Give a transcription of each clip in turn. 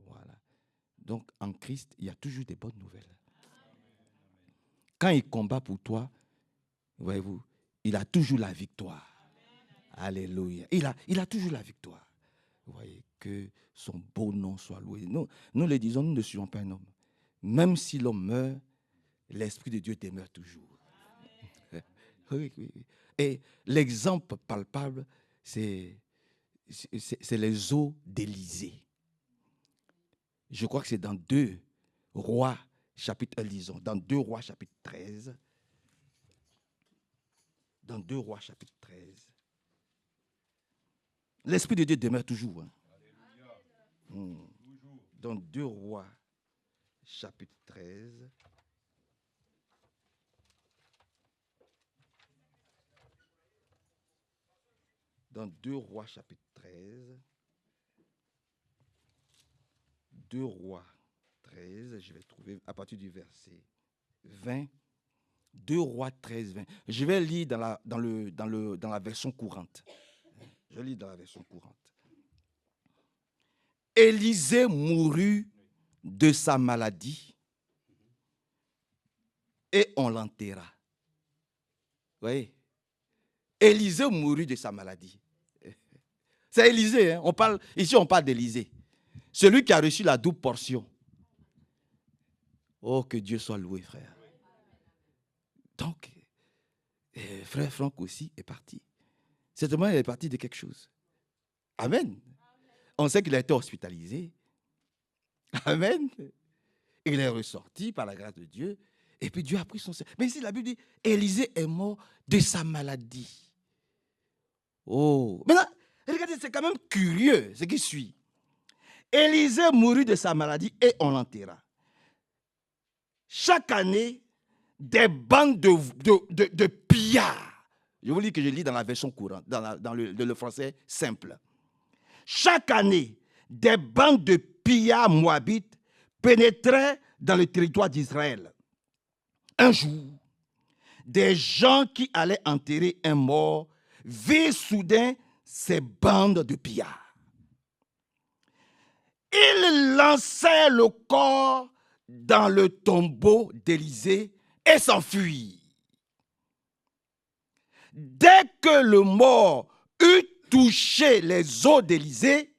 Voilà. Donc, en Christ, il y a toujours des bonnes nouvelles. Quand il combat pour toi, voyez-vous, il a toujours la victoire. Alléluia. Il a toujours la victoire. Vous voyez, que son beau nom soit loué. Nous le disons, nous ne suivons pas un homme. Même si l'homme meurt, l'Esprit de Dieu demeure toujours. Oui. Et l'exemple palpable, c'est les eaux d'Élysée. Je crois que c'est dans 2 Rois, chapitre 1, lisons. Dans 2 Rois, chapitre 13. Dans 2 Rois, chapitre 13. L'Esprit de Dieu demeure toujours. Dans 2 Rois, chapitre 13. Dans 2 Rois, chapitre 13. 2 Rois 13, je vais trouver à partir du verset 20. 2 Rois 13, 20. Je vais lire dans la version courante. Je lis dans la version courante. Élisée mourut de sa maladie et on l'enterra. Vous voyez? Élisée mourut de sa maladie. C'est Élisée, hein? Ici on parle d'Élisée. Celui qui a reçu la double portion. Oh, que Dieu soit loué, frère. Donc, frère Franck aussi est parti. Certainement, il est parti de quelque chose. Amen. On sait qu'il a été hospitalisé. Amen. Il est ressorti par la grâce de Dieu. Et puis Dieu a pris son... Mais ici, la Bible dit, Élisée est mort de sa maladie. Oh. Maintenant, regardez, c'est quand même curieux ce qui suit. Élisée mourut de sa maladie et on l'enterra. Chaque année, des bandes de pillards. Je vous dis que je lis dans la version courante, dans le français simple. Chaque année, des bandes de pillards moabites pénétraient dans le territoire d'Israël. Un jour, des gens qui allaient enterrer un mort virent soudain ces bandes de pillards. Ils lançaient le corps dans le tombeau d'Élisée et s'enfuirent. Dès que le mort eut touché les os d'Élisée,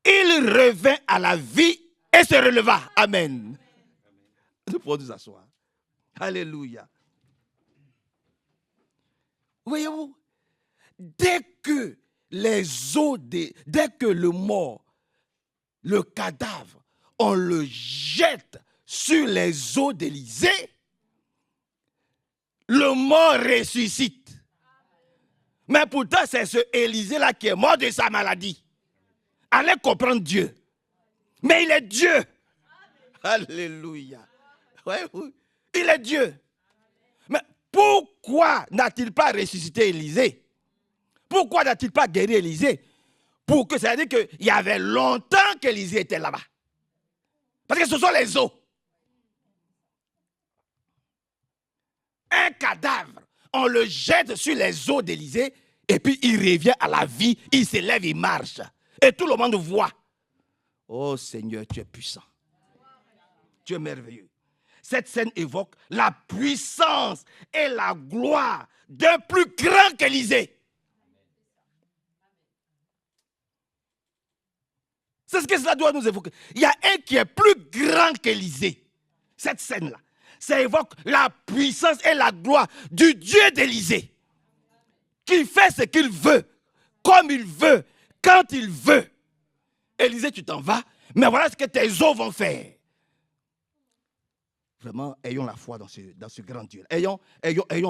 il revint à la vie et se releva. Amen. Nous pouvons nous asseoir. Alléluia. Voyez-vous, dès que le mort, le cadavre, on le jette sur les os d'Élisée, le mort ressuscite. Mais pourtant, c'est ce Élisée-là qui est mort de sa maladie. Allez comprendre Dieu. Mais il est Dieu. Alléluia. Ouais, oui. Il est Dieu. Mais pourquoi n'a-t-il pas ressuscité Élisée? Pourquoi n'a-t-il pas guéri Élisée? Pour que ça veut dire qu'il y avait longtemps qu'Élisée était là-bas. Parce que ce sont les os. Un cadavre, on le jette sur les os d'Élisée et puis il revient à la vie, il se lève, il marche. Et tout le monde voit. Oh Seigneur, tu es puissant. Tu es merveilleux. Cette scène évoque la puissance et la gloire d'un plus grand qu'Élisée. C'est ce que cela doit nous évoquer. Il y a un qui est plus grand qu'Élisée. Cette scène-là, ça évoque la puissance et la gloire du Dieu d'Élisée, qui fait ce qu'il veut, comme il veut, quand il veut. Élisée, tu t'en vas, mais voilà ce que tes os vont faire. Vraiment, ayons la foi dans ce grand Dieu. Ayons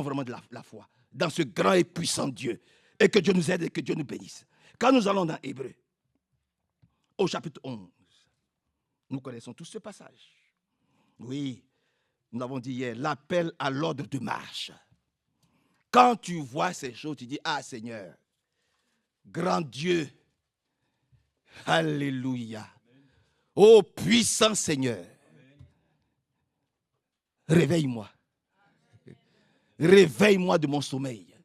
vraiment de la foi dans ce grand et puissant Dieu. Et que Dieu nous aide et que Dieu nous bénisse. Quand nous allons dans Hébreux, au chapitre 11, nous connaissons tous ce passage. Oui, nous l'avons dit hier, l'appel à l'ordre de marche. Quand tu vois ces choses, tu dis, ah Seigneur, grand Dieu, alléluia, ô puissant Seigneur, réveille-moi. Réveille-moi de mon sommeil.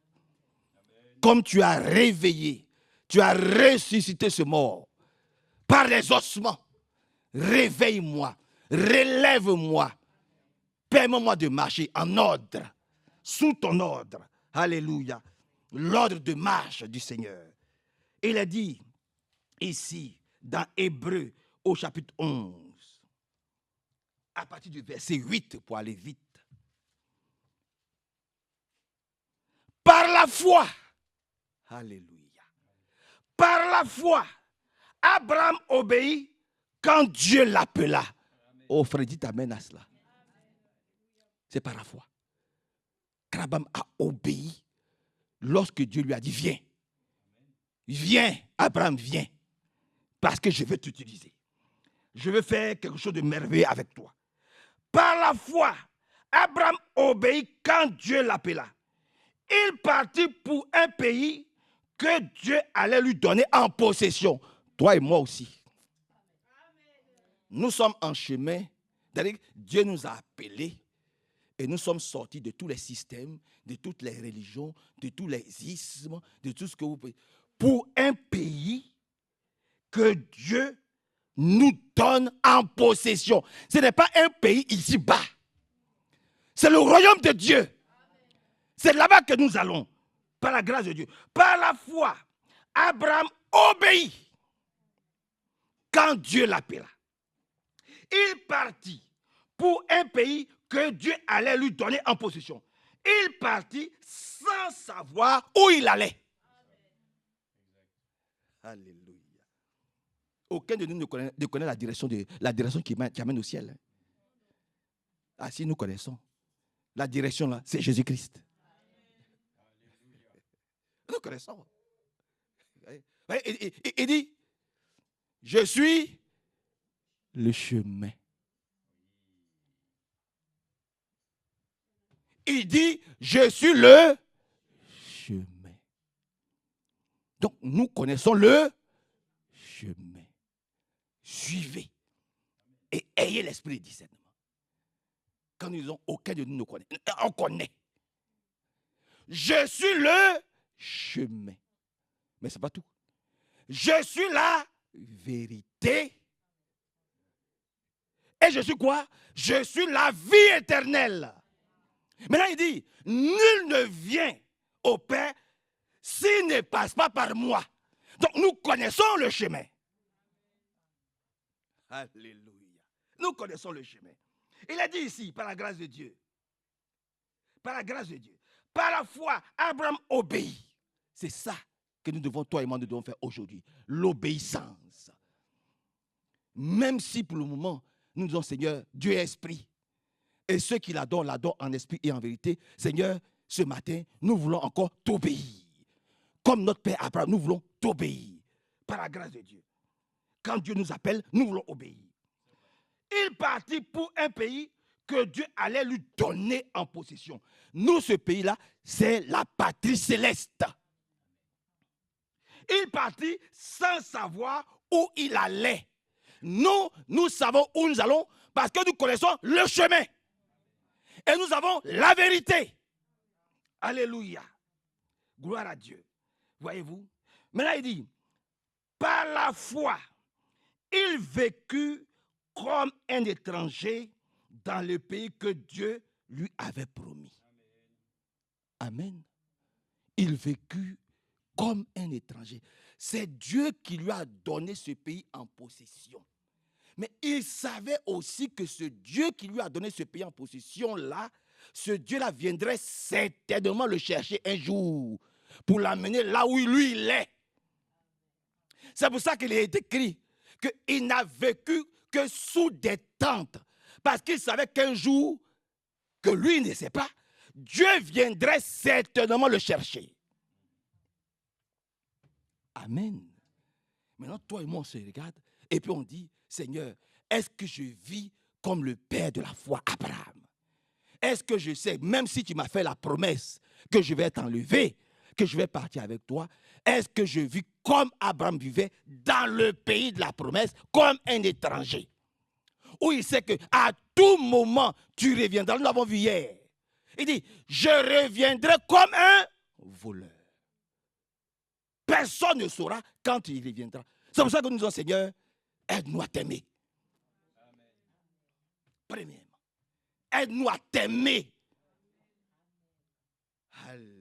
Comme tu as réveillé, tu as ressuscité ce mort. par les ossements. Réveille-moi, relève-moi, permets-moi de marcher en ordre, sous ton ordre. Alléluia. L'ordre de marche du Seigneur. Il a dit ici, dans Hébreux, au chapitre 11, à partir du verset 8, pour aller vite. Par la foi, alléluia, par la foi, Abraham obéit quand Dieu l'appela. Oh frère, dites amen à cela. C'est par la foi. Abraham a obéi lorsque Dieu lui a dit viens. Viens, Abraham, viens. Parce que je veux t'utiliser. Je veux faire quelque chose de merveilleux avec toi. Par la foi, Abraham obéit quand Dieu l'appela. Il partit pour un pays que Dieu allait lui donner en possession. Toi et moi aussi. Nous sommes en chemin. Dieu nous a appelés et nous sommes sortis de tous les systèmes, de toutes les religions, de tous les ismes, de tout ce que vous pouvez. Pour un pays que Dieu nous donne en possession. Ce n'est pas un pays ici-bas. C'est le royaume de Dieu. C'est là-bas que nous allons, par la grâce de Dieu. Par la foi, Abraham obéit quand Dieu l'appela. Il partit pour un pays que Dieu allait lui donner en possession. Il partit sans savoir où il allait. Alléluia. Aucun de nous ne connaît la direction qui amène au ciel. Ah si, nous connaissons. La direction là, c'est Jésus-Christ. Nous connaissons. Il dit, je suis le chemin. Il dit, je suis le chemin. Donc, nous connaissons le chemin. Suivez et ayez l'esprit de discernement. Quand nous disons, aucun de nous ne connaît, on connaît. Je suis le chemin. Mais ce n'est pas tout. Je suis la vérité. Et je suis quoi? Je suis la vie éternelle. Maintenant, il dit, nul ne vient au Père s'il ne passe pas par moi. Donc, nous connaissons le chemin. Alléluia. Nous connaissons le chemin. Il a dit ici, par la grâce de Dieu. Par la grâce de Dieu. Par la foi, Abraham obéit. C'est ça que nous devons, toi et moi, nous devons faire aujourd'hui. L'obéissance. Même si pour le moment, nous disons, Seigneur, Dieu est esprit. Et ceux qui l'adorent en esprit et en vérité. Seigneur, ce matin, nous voulons encore t'obéir. Comme notre Père Abraham, nous voulons t'obéir. Par la grâce de Dieu. Quand Dieu nous appelle, nous voulons obéir. Il partit pour un pays que Dieu allait lui donner en possession. Nous, ce pays-là, c'est la patrie céleste. Il partit sans savoir où il allait. Nous savons où nous allons parce que nous connaissons le chemin. Et nous avons la vérité. Alléluia. Gloire à Dieu. Voyez-vous? Maintenant, il dit, par la foi, il vécut comme un étranger dans le pays que Dieu lui avait promis. Amen. Il vécut comme un étranger. C'est Dieu qui lui a donné ce pays en possession. Mais il savait aussi que ce Dieu qui lui a donné ce pays en possession-là, ce Dieu-là viendrait certainement le chercher un jour pour l'amener là où lui il est. C'est pour ça qu'il est écrit qu'il n'a vécu que sous des tentes. Parce qu'il savait qu'un jour, que lui ne sait pas, Dieu viendrait certainement le chercher. Amen. Maintenant, toi et moi, on se regarde et puis on dit, Seigneur, est-ce que je vis comme le père de la foi, Abraham? Est-ce que je sais, même si tu m'as fait la promesse que je vais t'enlever, que je vais partir avec toi, est-ce que je vis comme Abraham vivait dans le pays de la promesse, comme un étranger? Où il sait qu'à tout moment, tu reviendras. Nous l'avons vu hier. Il dit, je reviendrai comme un voleur. Personne ne saura quand il reviendra. C'est pour ça que nous disons, Seigneur, aide-nous à t'aimer. Premièrement, aide-nous à t'aimer. Alléluia.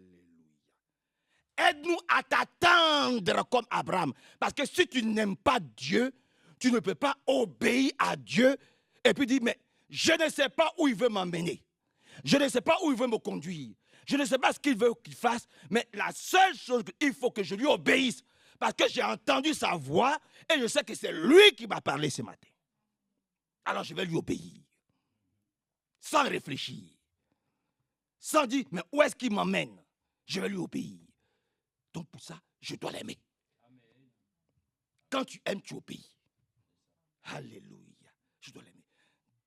Aide-nous à t'attendre comme Abraham. Parce que si tu n'aimes pas Dieu, tu ne peux pas obéir à Dieu et puis dire, mais je ne sais pas où il veut m'emmener. Je ne sais pas où il veut me conduire. Je ne sais pas ce qu'il veut qu'il fasse, mais la seule chose qu'il faut que je lui obéisse, parce que j'ai entendu sa voix et je sais que c'est lui qui m'a parlé ce matin. Alors je vais lui obéir, sans réfléchir, sans dire, mais où est-ce qu'il m'emmène? Je vais lui obéir. Donc pour ça, je dois l'aimer. Quand tu aimes, tu obéis. Alléluia. Je dois l'aimer.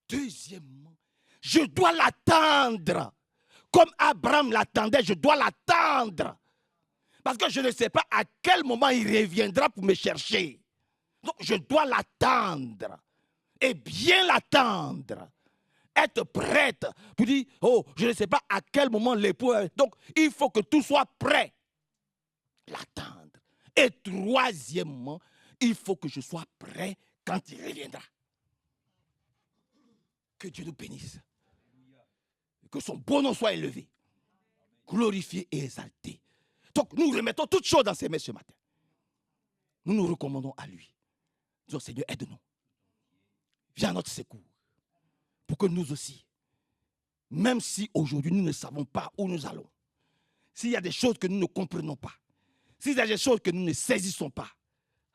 Deuxièmement, je dois l'attendre. Comme Abraham l'attendait, je dois l'attendre. Parce que je ne sais pas à quel moment il reviendra pour me chercher. Donc je dois l'attendre. Et bien l'attendre. Être prête pour dire, oh, je ne sais pas à quel moment l'époux... Donc il faut que tout soit prêt. L'attendre. Et troisièmement, il faut que je sois prêt quand il reviendra. Que Dieu nous bénisse. Que son beau nom soit élevé, glorifié et exalté. Donc nous remettons toutes choses dans ses mains ce matin. Nous nous recommandons à lui. Disons, Seigneur, aide-nous. Viens à notre secours. Pour que nous aussi, même si aujourd'hui nous ne savons pas où nous allons, s'il y a des choses que nous ne comprenons pas, s'il y a des choses que nous ne saisissons pas,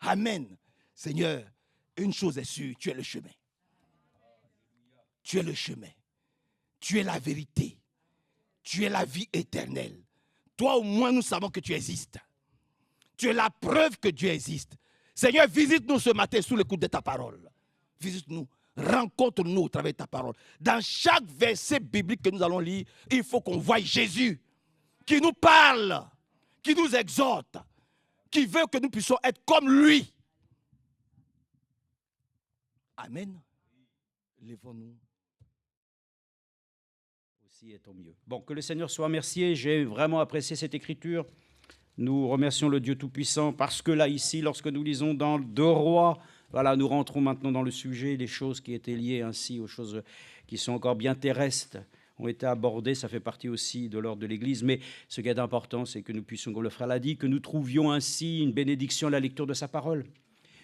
amen. Seigneur, une chose est sûre, tu es le chemin. Tu es le chemin. Tu es la vérité. Tu es la vie éternelle. Toi au moins nous savons que tu existes. Tu es la preuve que Dieu existe. Seigneur, visite-nous ce matin sous l'écoute de ta parole. Visite-nous, rencontre-nous au travers de ta parole. Dans chaque verset biblique que nous allons lire, il faut qu'on voie Jésus qui nous parle, qui nous exhorte, qui veut que nous puissions être comme lui. Amen. Lèvons-nous. Et tant mieux. Bon, que le Seigneur soit remercié. J'ai vraiment apprécié cette écriture. Nous remercions le Dieu Tout-Puissant parce que là, ici, lorsque nous lisons dans 2 Rois, voilà, nous rentrons maintenant dans le sujet. Les choses qui étaient liées ainsi aux choses qui sont encore bien terrestres ont été abordées. Ça fait partie aussi de l'ordre de l'Église. Mais ce qui est important, c'est que nous puissions, comme le frère l'a dit, que nous trouvions ainsi une bénédiction à la lecture de sa parole.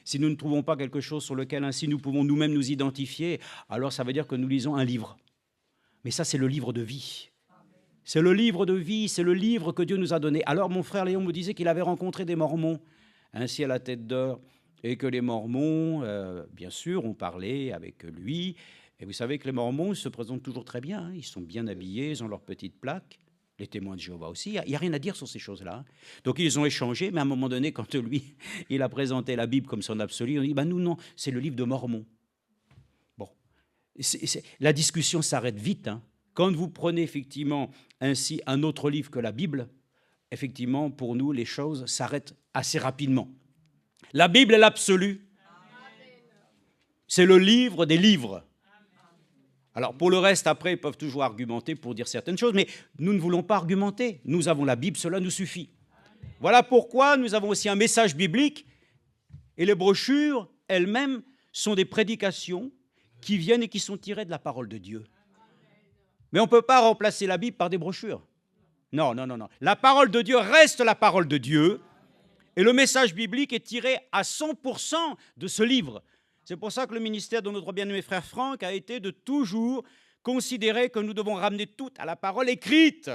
Si nous ne trouvons pas quelque chose sur lequel ainsi nous pouvons nous-mêmes nous identifier, alors ça veut dire que nous lisons un livre. Mais ça, c'est le livre de vie. C'est le livre de vie, c'est le livre que Dieu nous a donné. Alors, mon frère Léon me disait qu'il avait rencontré des Mormons, ainsi à la tête d'or, et que les Mormons, bien sûr, ont parlé avec lui. Et vous savez que les Mormons se présentent toujours très bien. Hein. Ils sont bien habillés, ils ont leurs petites plaques. Les témoins de Jéhovah aussi. Il n'y a rien à dire sur ces choses-là. Donc, ils ont échangé, mais à un moment donné, quand lui, il a présenté la Bible comme son absolu, on dit, nous, non, c'est le livre de Mormon. La discussion s'arrête vite. Hein. Quand vous prenez effectivement ainsi un autre livre que la Bible, effectivement, pour nous, les choses s'arrêtent assez rapidement. La Bible est l'absolu. C'est le livre des livres. Alors, pour le reste, après, ils peuvent toujours argumenter pour dire certaines choses, mais nous ne voulons pas argumenter. Nous avons la Bible, cela nous suffit. Voilà pourquoi nous avons aussi un message biblique, et les brochures elles-mêmes sont des prédications qui viennent et qui sont tirées de la parole de Dieu. Mais on ne peut pas remplacer la Bible par des brochures. Non. La parole de Dieu reste la parole de Dieu, et le message biblique est tiré à 100% de ce livre. C'est pour ça que le ministère de notre bien-aimé frère Franck a été de toujours considérer que nous devons ramener tout à la parole écrite.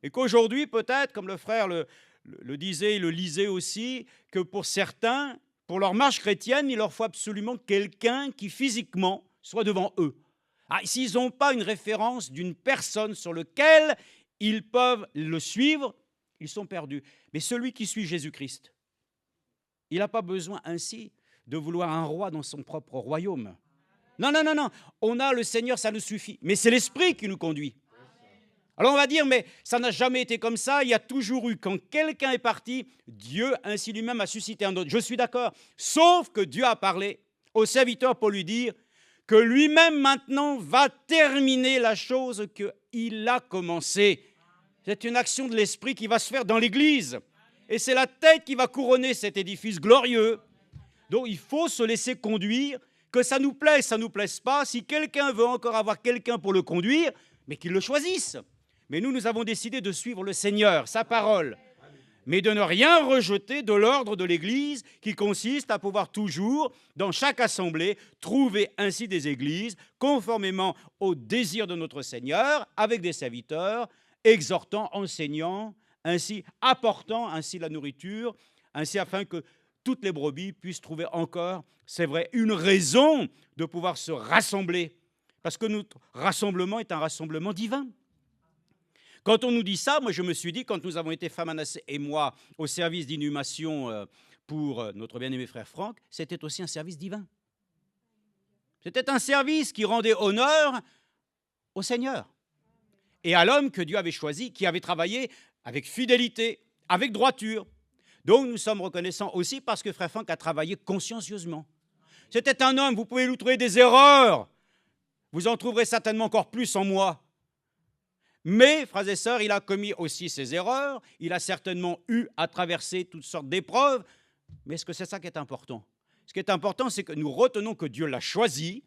Et qu'aujourd'hui, peut-être, comme le frère le disait, il le lisait aussi, que pour certains, pour leur marche chrétienne, il leur faut absolument quelqu'un qui physiquement soit devant eux. S'ils n'ont pas une référence d'une personne sur laquelle ils peuvent le suivre, ils sont perdus. Mais celui qui suit Jésus-Christ, il n'a pas besoin ainsi de vouloir un roi dans son propre royaume. Non. On a le Seigneur, ça nous suffit. Mais c'est l'Esprit qui nous conduit. Alors on va dire, mais ça n'a jamais été comme ça. Il y a toujours eu, quand quelqu'un est parti, Dieu ainsi lui-même a suscité un autre. Je suis d'accord. Sauf que Dieu a parlé au serviteur pour lui dire que lui-même maintenant va terminer la chose qu'il a commencée. C'est une action de l'Esprit qui va se faire dans l'Église. Et c'est la tête qui va couronner cet édifice glorieux. Donc il faut se laisser conduire, que ça nous plaise, ça ne nous plaise pas. Si quelqu'un veut encore avoir quelqu'un pour le conduire, mais qu'il le choisisse. Mais nous avons décidé de suivre le Seigneur, sa parole, mais de ne rien rejeter de l'ordre de l'Église qui consiste à pouvoir toujours, dans chaque assemblée, trouver ainsi des églises conformément au désir de notre Seigneur, avec des serviteurs, exhortant, enseignant, ainsi apportant ainsi la nourriture, ainsi afin que toutes les brebis puissent trouver encore, c'est vrai, une raison de pouvoir se rassembler. Parce que notre rassemblement est un rassemblement divin. Quand on nous dit ça, moi je me suis dit, quand nous avons été, Famanassé et moi, au service d'inhumation pour notre bien-aimé frère Franck, c'était aussi un service divin. C'était un service qui rendait honneur au Seigneur et à l'homme que Dieu avait choisi, qui avait travaillé avec fidélité, avec droiture. Donc nous sommes reconnaissants aussi parce que frère Franck a travaillé consciencieusement. C'était un homme, vous pouvez lui trouver des erreurs, vous en trouverez certainement encore plus en moi. Mais, frères et sœurs, il a commis aussi ses erreurs, il a certainement eu à traverser toutes sortes d'épreuves, mais est-ce que c'est ça qui est important? Ce qui est important, c'est que nous retenons que Dieu l'a choisi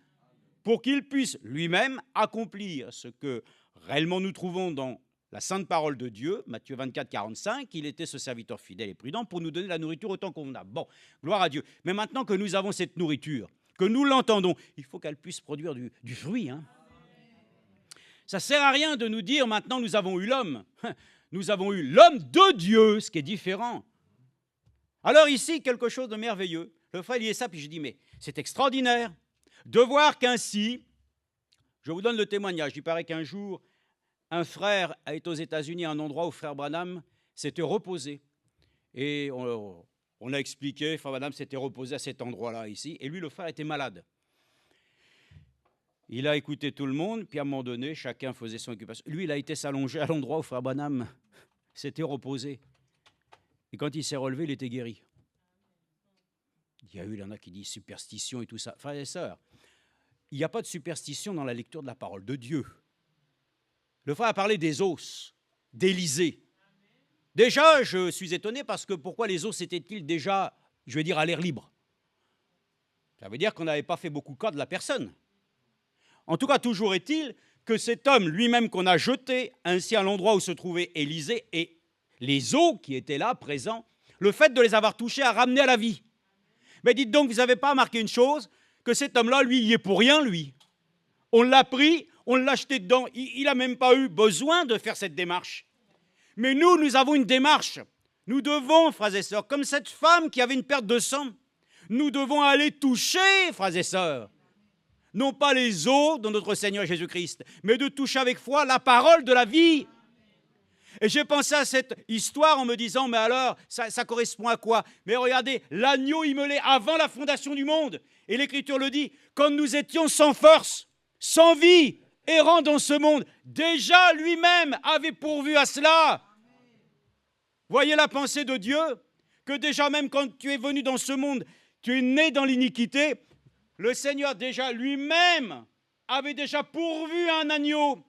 pour qu'il puisse lui-même accomplir ce que réellement nous trouvons dans la sainte parole de Dieu, Matthieu 24, 45, il était ce serviteur fidèle et prudent pour nous donner la nourriture autant convenable. Bon, gloire à Dieu. Mais maintenant que nous avons cette nourriture, que nous l'entendons, il faut qu'elle puisse produire du fruit, hein. Ça ne sert à rien de nous dire maintenant nous avons eu l'homme. Nous avons eu l'homme de Dieu, ce qui est différent. Alors ici, quelque chose de merveilleux. Le frère liait ça, puis je dis, mais c'est extraordinaire de voir qu'ainsi, je vous donne le témoignage, il paraît qu'un jour, un frère a été aux États-Unis à un endroit où frère Branham s'était reposé. Et on a expliqué, frère Branham s'était reposé à cet endroit-là ici, et lui, le frère, était malade. Il a écouté tout le monde, puis à un moment donné, chacun faisait son occupation. Lui, il a été s'allonger à l'endroit où frère Branham s'était reposé. Et quand il s'est relevé, il était guéri. Il y en a qui disent superstition et tout ça. Frères et sœurs, il n'y a pas de superstition dans la lecture de la parole de Dieu. Le frère a parlé des os, d'Élisée. Déjà, je suis étonné parce que pourquoi les os étaient-ils déjà, je vais dire, à l'air libre? Ça veut dire qu'on n'avait pas fait beaucoup cas de la personne. En tout cas, toujours est-il que cet homme lui-même qu'on a jeté ainsi à l'endroit où se trouvait Élisée et les os qui étaient là, présents, le fait de les avoir touchés a ramené à la vie. Mais dites donc, vous n'avez pas remarqué une chose, que cet homme-là, lui, il y est pour rien, lui. On l'a pris, on l'a jeté dedans, il n'a même pas eu besoin de faire cette démarche. Mais nous avons une démarche. Nous devons, frères et sœurs, comme cette femme qui avait une perte de sang, nous devons aller toucher, frères et sœurs, non pas les os de notre Seigneur Jésus-Christ, mais de toucher avec foi la parole de la vie. Et j'ai pensé à cette histoire en me disant, mais alors, ça correspond à quoi? Mais regardez, l'agneau imolé avant la fondation du monde. Et l'Écriture le dit, quand nous étions sans force, sans vie, errant dans ce monde, déjà lui-même avait pourvu à cela. Voyez la pensée de Dieu, que déjà même quand tu es venu dans ce monde, tu es né dans l'iniquité, le Seigneur déjà lui-même avait déjà pourvu à un agneau.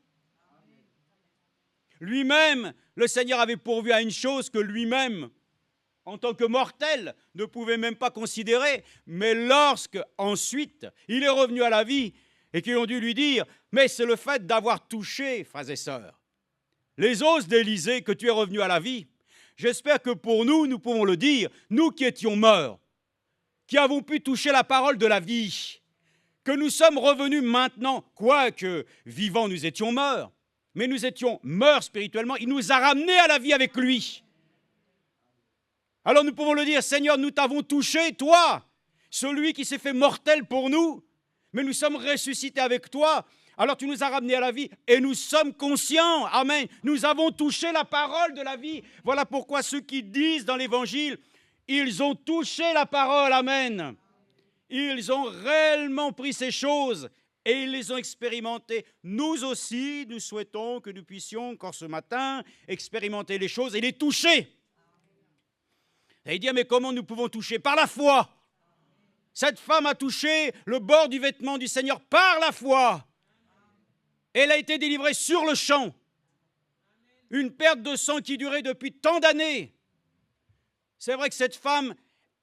Lui-même, le Seigneur avait pourvu à une chose que lui-même, en tant que mortel, ne pouvait même pas considérer. Mais lorsque, ensuite, il est revenu à la vie et qu'ils ont dû lui dire, mais c'est le fait d'avoir touché, frères et sœurs, les os d'Élisée que tu es revenu à la vie. J'espère que pour nous, nous pouvons le dire, nous qui étions morts, qui avons pu toucher la parole de la vie, que nous sommes revenus maintenant, quoique vivants nous étions morts, mais nous étions morts spirituellement, il nous a ramenés à la vie avec lui. Alors nous pouvons le dire, Seigneur, nous t'avons touché, toi, celui qui s'est fait mortel pour nous, mais nous sommes ressuscités avec toi, alors tu nous as ramenés à la vie et nous sommes conscients, amen, nous avons touché la parole de la vie. Voilà pourquoi ceux qui disent dans l'Évangile, ils ont touché la parole, amen. Ils ont réellement pris ces choses et ils les ont expérimentées. Nous aussi, nous souhaitons que nous puissions, encore ce matin, expérimenter les choses et les toucher. Et dire, mais comment nous pouvons toucher? Par la foi. Cette femme a touché le bord du vêtement du Seigneur par la foi. Elle a été délivrée sur le champ. Une perte de sang qui durait depuis tant d'années. C'est vrai que cette femme,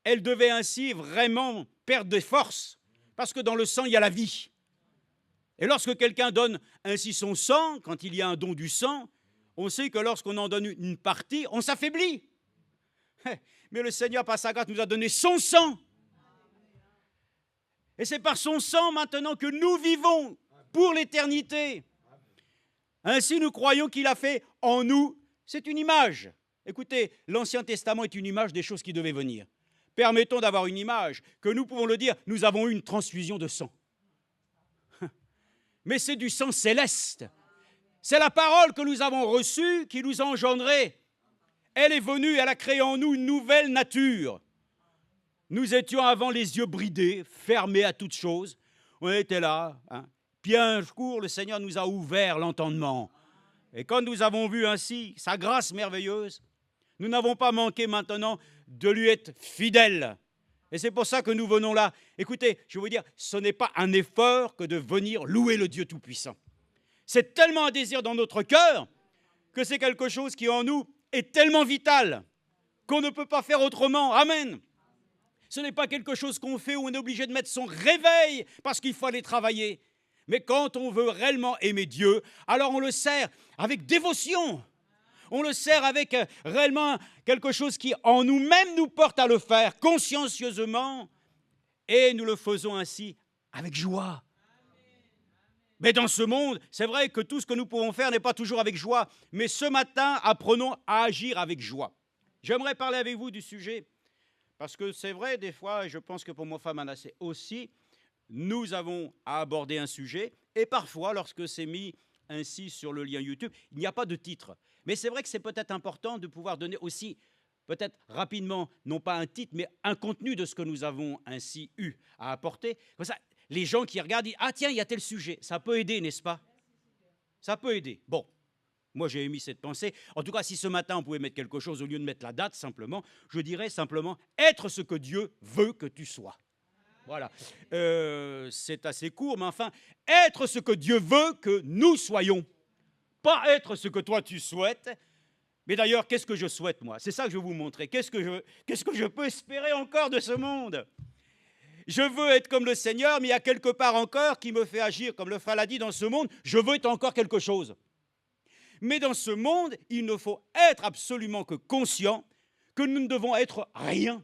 elle devait ainsi vraiment perdre des forces, parce que dans le sang, il y a la vie. Et lorsque quelqu'un donne ainsi son sang, quand il y a un don du sang, on sait que lorsqu'on en donne une partie, on s'affaiblit. Mais le Seigneur, par sa grâce, nous a donné son sang. Et c'est par son sang maintenant que nous vivons pour l'éternité. Ainsi, nous croyons qu'il a fait en nous, c'est une image. Écoutez, l'Ancien Testament est une image des choses qui devaient venir. Permettons d'avoir une image, que nous pouvons le dire, nous avons eu une transfusion de sang. Mais c'est du sang céleste. C'est la parole que nous avons reçue qui nous a engendrés. Elle est venue, elle a créé en nous une nouvelle nature. Nous étions avant les yeux bridés, fermés à toutes choses. On était là. Puis un jour, le Seigneur nous a ouvert l'entendement. Et quand nous avons vu ainsi sa grâce merveilleuse, nous n'avons pas manqué maintenant de lui être fidèles. Et c'est pour ça que nous venons là. Écoutez, je vais vous dire, ce n'est pas un effort que de venir louer le Dieu Tout-Puissant. C'est tellement un désir dans notre cœur que c'est quelque chose qui en nous est tellement vital qu'on ne peut pas faire autrement. Amen. Ce n'est pas quelque chose qu'on fait où on est obligé de mettre son réveil parce qu'il faut aller travailler. Mais quand on veut réellement aimer Dieu, alors on le sert avec dévotion. On le sert avec réellement quelque chose qui en nous-mêmes nous porte à le faire consciencieusement. Et nous le faisons ainsi avec joie. Mais dans ce monde, c'est vrai que tout ce que nous pouvons faire n'est pas toujours avec joie. Mais ce matin, apprenons à agir avec joie. J'aimerais parler avec vous du sujet, parce que c'est vrai, des fois, et je pense que pour mon frère Manassé aussi, nous avons à aborder un sujet, et parfois, lorsque c'est mis ainsi sur le lien YouTube, il n'y a pas de titre. Mais c'est vrai que c'est peut-être important de pouvoir donner aussi, peut-être rapidement, non pas un titre, mais un contenu de ce que nous avons ainsi eu à apporter. Comme ça, les gens qui regardent disent « Ah tiens, il y a tel sujet ». Ça peut aider, n'est-ce pas? Ça peut aider. Bon, moi j'ai émis cette pensée. En tout cas, si ce matin on pouvait mettre quelque chose au lieu de mettre la date simplement, je dirais simplement « Être ce que Dieu veut que tu sois ». Voilà. C'est assez court, mais enfin, être ce que Dieu veut que nous soyons. Pas être ce que toi tu souhaites. Mais d'ailleurs, qu'est-ce que je souhaite, moi? C'est ça que je vais vous montrer. Qu'est-ce que je peux espérer encore de ce monde? Je veux être comme le Seigneur, mais il y a quelque part encore qui me fait agir, comme le frère l'a dit, dans ce monde, je veux être encore quelque chose. Mais dans ce monde, il ne faut être absolument que conscient que nous ne devons être rien.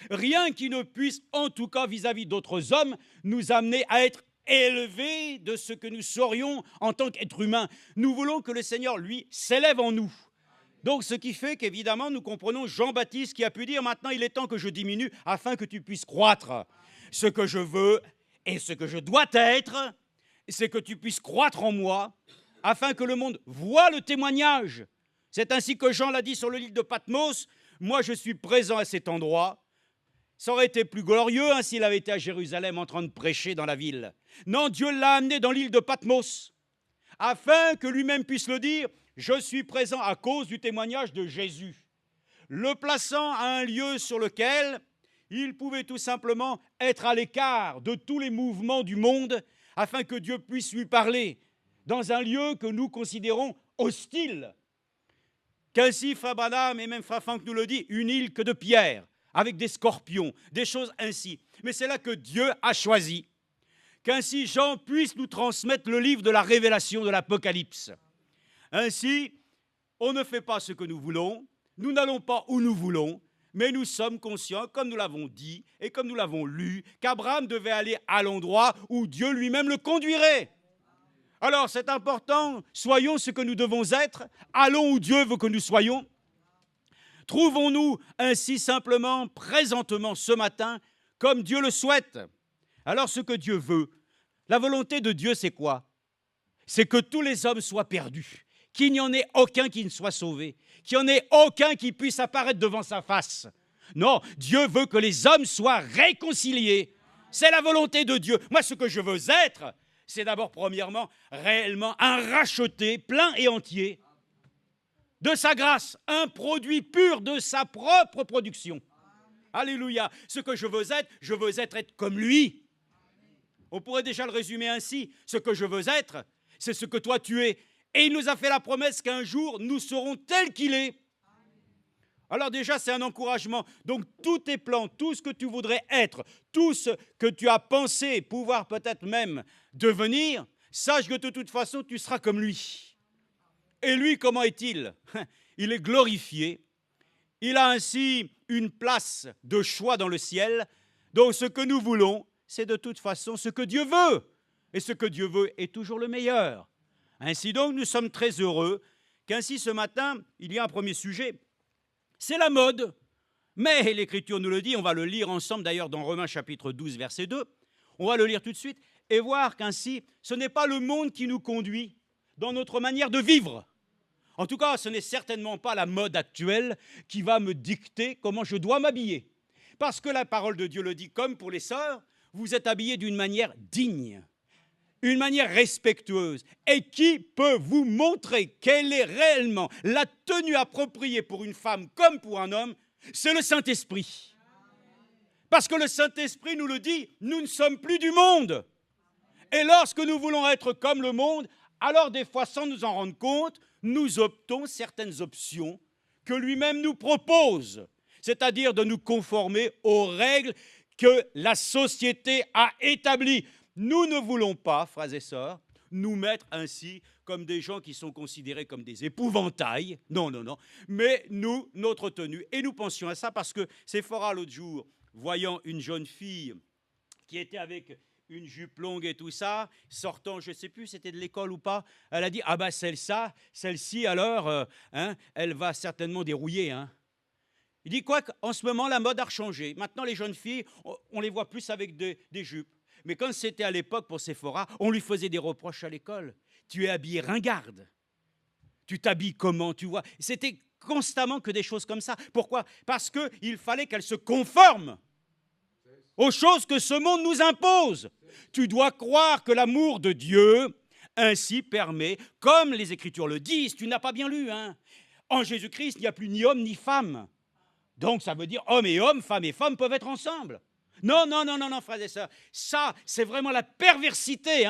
Rien qui ne puisse, en tout cas vis-à-vis d'autres hommes, nous amener à être élevés de ce que nous serions en tant qu'êtres humains. Nous voulons que le Seigneur, lui, s'élève en nous. Donc, ce qui fait qu'évidemment, nous comprenons Jean-Baptiste qui a pu dire « Maintenant, il est temps que je diminue afin que tu puisses croître. Ce que je veux et ce que je dois être, c'est que tu puisses croître en moi afin que le monde voie le témoignage. » C'est ainsi que Jean l'a dit sur le livre de Patmos. Moi, je suis présent à cet endroit. Ça aurait été plus glorieux hein, s'il avait été à Jérusalem en train de prêcher dans la ville. Non, Dieu l'a amené dans l'île de Patmos afin que lui-même puisse le dire. Je suis présent à cause du témoignage de Jésus, le plaçant à un lieu sur lequel il pouvait tout simplement être à l'écart de tous les mouvements du monde afin que Dieu puisse lui parler dans un lieu que nous considérons hostile. Qu'ainsi, Frère Branham et même Frère Franck nous le dit, une île que de pierre, avec des scorpions, des choses ainsi. Mais c'est là que Dieu a choisi qu'ainsi Jean puisse nous transmettre le livre de la révélation de l'Apocalypse. Ainsi, on ne fait pas ce que nous voulons, nous n'allons pas où nous voulons, mais nous sommes conscients, comme nous l'avons dit et comme nous l'avons lu, qu'Abraham devait aller à l'endroit où Dieu lui-même le conduirait. Alors, c'est important, soyons ce que nous devons être, allons où Dieu veut que nous soyons. Trouvons-nous ainsi simplement, présentement, ce matin, comme Dieu le souhaite. Alors, ce que Dieu veut, la volonté de Dieu, c'est quoi? C'est que tous les hommes soient perdus. Qu'il n'y en ait aucun qui ne soit sauvé, qu'il n'y en ait aucun qui puisse apparaître devant sa face. Non, Dieu veut que les hommes soient réconciliés. C'est la volonté de Dieu. Moi, ce que je veux être, c'est d'abord, premièrement, réellement un racheté plein et entier de sa grâce, un produit pur de sa propre production. Alléluia. Ce que je veux être comme lui. On pourrait déjà le résumer ainsi. Ce que je veux être, c'est ce que toi tu es. Et il nous a fait la promesse qu'un jour, nous serons tels qu'il est. Alors déjà, c'est un encouragement. Donc tous tes plans, tout ce que tu voudrais être, tout ce que tu as pensé pouvoir peut-être même devenir, sache que de toute façon, tu seras comme lui. Et lui, comment est-il? Il est glorifié. Il a ainsi une place de choix dans le ciel. Donc ce que nous voulons, c'est de toute façon ce que Dieu veut. Et ce que Dieu veut est toujours le meilleur. Ainsi donc, nous sommes très heureux qu'ainsi ce matin, il y a un premier sujet. C'est la mode. Mais l'Écriture nous le dit, on va le lire ensemble d'ailleurs dans Romains chapitre 12, verset 2. On va le lire tout de suite et voir qu'ainsi, ce n'est pas le monde qui nous conduit dans notre manière de vivre. En tout cas, ce n'est certainement pas la mode actuelle qui va me dicter comment je dois m'habiller. Parce que la parole de Dieu le dit, comme pour les sœurs, vous êtes habillés d'une manière digne, une manière respectueuse. Et qui peut vous montrer quelle est réellement la tenue appropriée pour une femme comme pour un homme? C'est le Saint-Esprit. Parce que le Saint-Esprit nous le dit, nous ne sommes plus du monde. Et lorsque nous voulons être comme le monde, alors des fois, sans nous en rendre compte, nous optons certaines options que lui-même nous propose, c'est-à-dire de nous conformer aux règles que la société a établies. Nous ne voulons pas, frères et sœurs, nous mettre ainsi comme des gens qui sont considérés comme des épouvantails. Non, non, non. Mais nous, notre tenue, et nous pensions à ça parce que Séphora, l'autre jour, voyant une jeune fille qui était avec une jupe longue et tout ça, sortant, je ne sais plus, c'était de l'école ou pas, elle a dit, ah ben celle-ci alors, elle va certainement dérouiller. Il dit quoi qu'en ce moment, la mode a changé. Maintenant, les jeunes filles, on les voit plus avec des jupes. Mais quand c'était à l'époque pour Séphora, on lui faisait des reproches à l'école. Tu es habillée ringarde. Tu t'habilles comment, tu vois? C'était constamment que des choses comme ça. Pourquoi? Parce qu'il fallait qu'elle se conforme aux choses que ce monde nous impose. Tu dois croire que l'amour de Dieu ainsi permet, comme les Écritures le disent, tu n'as pas bien lu, en Jésus-Christ, il n'y a plus ni homme ni femme. Donc ça veut dire homme et homme, femme et femme peuvent être ensemble. Non, non, non, non, non, frères et sœurs. Ça, c'est vraiment la perversité.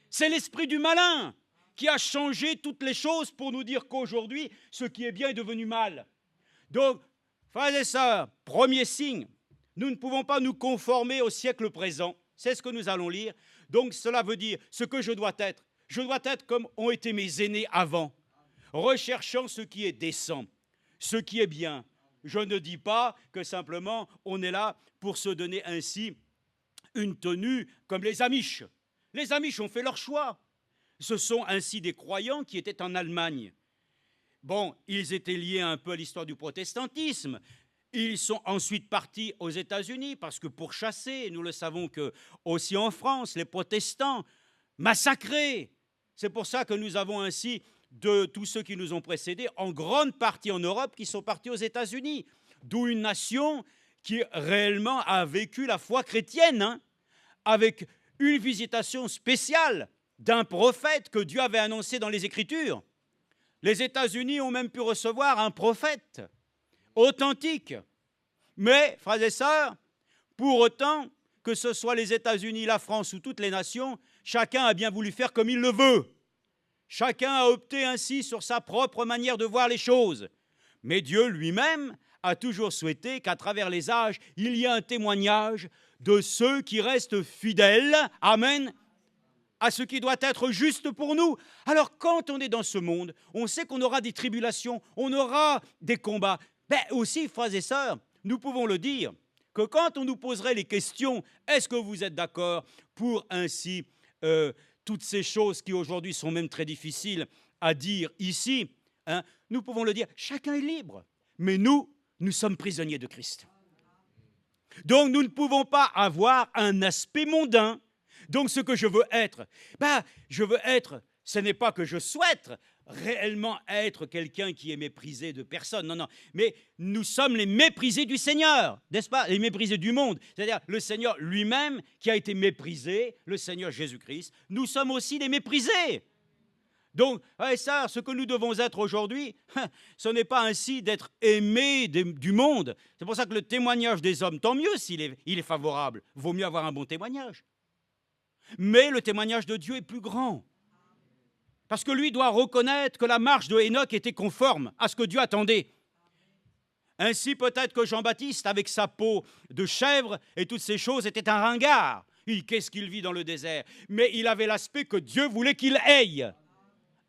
C'est l'esprit du malin qui a changé toutes les choses pour nous dire qu'aujourd'hui, ce qui est bien est devenu mal. Donc, frères et sœurs, premier signe, nous ne pouvons pas nous conformer au siècle présent. C'est ce que nous allons lire. Donc, cela veut dire ce que je dois être comme ont été mes aînés avant, recherchant ce qui est décent, ce qui est bien. Je ne dis pas que simplement on est là pour se donner ainsi une tenue comme les Amish. Les Amish ont fait leur choix. Ce sont ainsi des croyants qui étaient en Allemagne. Bon, ils étaient liés un peu à l'histoire du protestantisme. Ils sont ensuite partis aux États-Unis parce que pour chasser, nous le savons que aussi en France, les protestants massacrés. C'est pour ça que nous avons ainsi de tous ceux qui nous ont précédés, en grande partie en Europe, qui sont partis aux États-Unis. D'où une nation qui réellement a vécu la foi chrétienne, avec une visitation spéciale d'un prophète que Dieu avait annoncé dans les Écritures. Les États-Unis ont même pu recevoir un prophète authentique. Mais, frères et sœurs, pour autant que ce soit les États-Unis, la France ou toutes les nations, chacun a bien voulu faire comme il le veut. Chacun a opté ainsi sur sa propre manière de voir les choses. Mais Dieu lui-même a toujours souhaité qu'à travers les âges, il y ait un témoignage de ceux qui restent fidèles, amen, à ce qui doit être juste pour nous. Alors quand on est dans ce monde, on sait qu'on aura des tribulations, on aura des combats. Ben aussi, frères et sœurs, nous pouvons le dire, que quand on nous poserait les questions, est-ce que vous êtes d'accord pour ainsi toutes ces choses qui aujourd'hui sont même très difficiles à dire ici, nous pouvons le dire, chacun est libre. Mais nous sommes prisonniers de Christ. Donc nous ne pouvons pas avoir un aspect mondain. Donc ce que je veux être, ce n'est pas que je souhaite réellement être quelqu'un qui est méprisé de personne, non, mais nous sommes les méprisés du Seigneur, n'est-ce pas? Les méprisés du monde, c'est-à-dire le Seigneur lui-même qui a été méprisé, le Seigneur Jésus-Christ, nous sommes aussi les méprisés. Donc, ça, ce que nous devons être aujourd'hui, ce n'est pas ainsi d'être aimés du monde. C'est pour ça que le témoignage des hommes, tant mieux s'il est favorable, vaut mieux avoir un bon témoignage. Mais le témoignage de Dieu est plus grand. Parce que lui doit reconnaître que la marche de Hénoch était conforme à ce que Dieu attendait. Ainsi peut-être que Jean-Baptiste, avec sa peau de chèvre et toutes ces choses, était un ringard. Qu'est-ce qu'il vit dans le désert? Mais il avait l'aspect que Dieu voulait qu'il ait.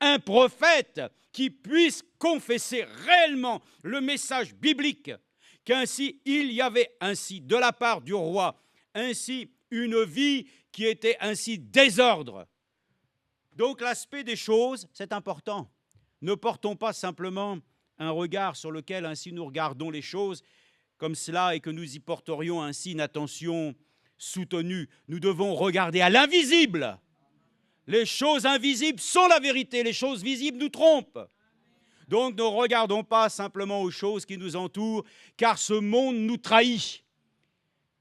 Un prophète qui puisse confesser réellement le message biblique, qu'ainsi il y avait ainsi de la part du roi, ainsi une vie qui était ainsi désordre. Donc l'aspect des choses, c'est important. Ne portons pas simplement un regard sur lequel ainsi nous regardons les choses comme cela et que nous y porterions ainsi une attention soutenue. Nous devons regarder à l'invisible. Les choses invisibles sont la vérité, les choses visibles nous trompent. Donc ne regardons pas simplement aux choses qui nous entourent, car ce monde nous trahit.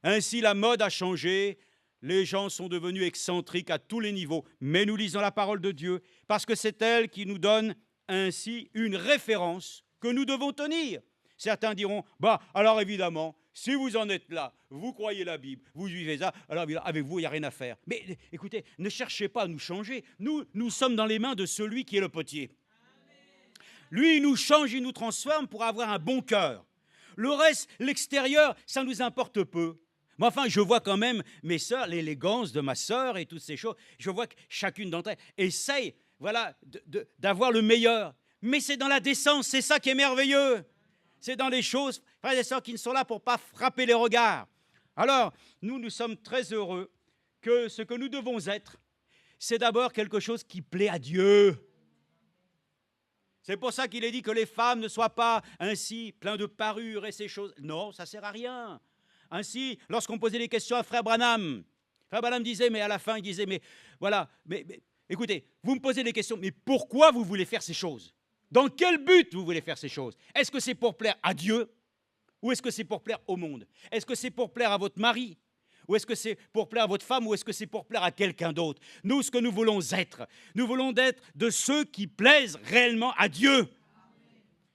Ainsi la mode a changé, les gens sont devenus excentriques à tous les niveaux, mais nous lisons la parole de Dieu, parce que c'est elle qui nous donne ainsi une référence que nous devons tenir. Certains diront, alors évidemment, si vous en êtes là, vous croyez la Bible, vous vivez ça, alors avec vous, il n'y a rien à faire. Mais écoutez, ne cherchez pas à nous changer. Nous sommes dans les mains de celui qui est le potier. Lui, il nous change, il nous transforme pour avoir un bon cœur. Le reste, l'extérieur, ça nous importe peu. Mais enfin, je vois quand même mes sœurs, l'élégance de ma sœur et toutes ces choses. Je vois que chacune d'entre elles essaye d'avoir le meilleur. Mais c'est dans la décence, c'est ça qui est merveilleux. C'est dans les choses, frères et sœurs, qui ne sont là pour ne pas frapper les regards. Alors, nous sommes très heureux que ce que nous devons être, c'est d'abord quelque chose qui plaît à Dieu. C'est pour ça qu'il est dit que les femmes ne soient pas ainsi pleines de parures et ces choses. Non, ça ne sert à rien. Ainsi, lorsqu'on posait des questions à Frère Branham disait, mais à la fin, il disait, mais voilà, mais écoutez, vous me posez des questions, mais pourquoi vous voulez faire ces choses? Dans quel but vous voulez faire ces choses? Est-ce que c'est pour plaire à Dieu ou est-ce que c'est pour plaire au monde? Est-ce que c'est pour plaire à votre mari? Ou est-ce que c'est pour plaire à votre femme? Ou est-ce que c'est pour plaire à quelqu'un d'autre? Nous, ce que nous voulons être de ceux qui plaisent réellement à Dieu.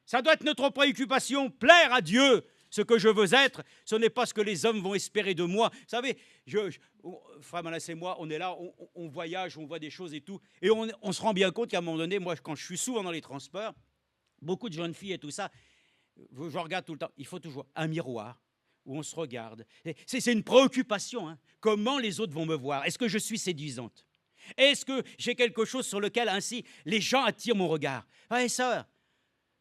Ça doit être notre préoccupation, plaire à Dieu. Ce que je veux être, ce n'est pas ce que les hommes vont espérer de moi. Vous savez, Frère Manasseh et moi, on est là, on voyage, on voit des choses et tout, et on se rend bien compte qu'à un moment donné, moi, quand je suis souvent dans les transports, beaucoup de jeunes filles et tout ça, je regarde tout le temps, il faut toujours un miroir où on se regarde. C'est une préoccupation, hein. Comment les autres vont me voir? Est-ce que je suis séduisante? Est-ce que j'ai quelque chose sur lequel, ainsi, les gens attirent mon regard? Frères et sœurs,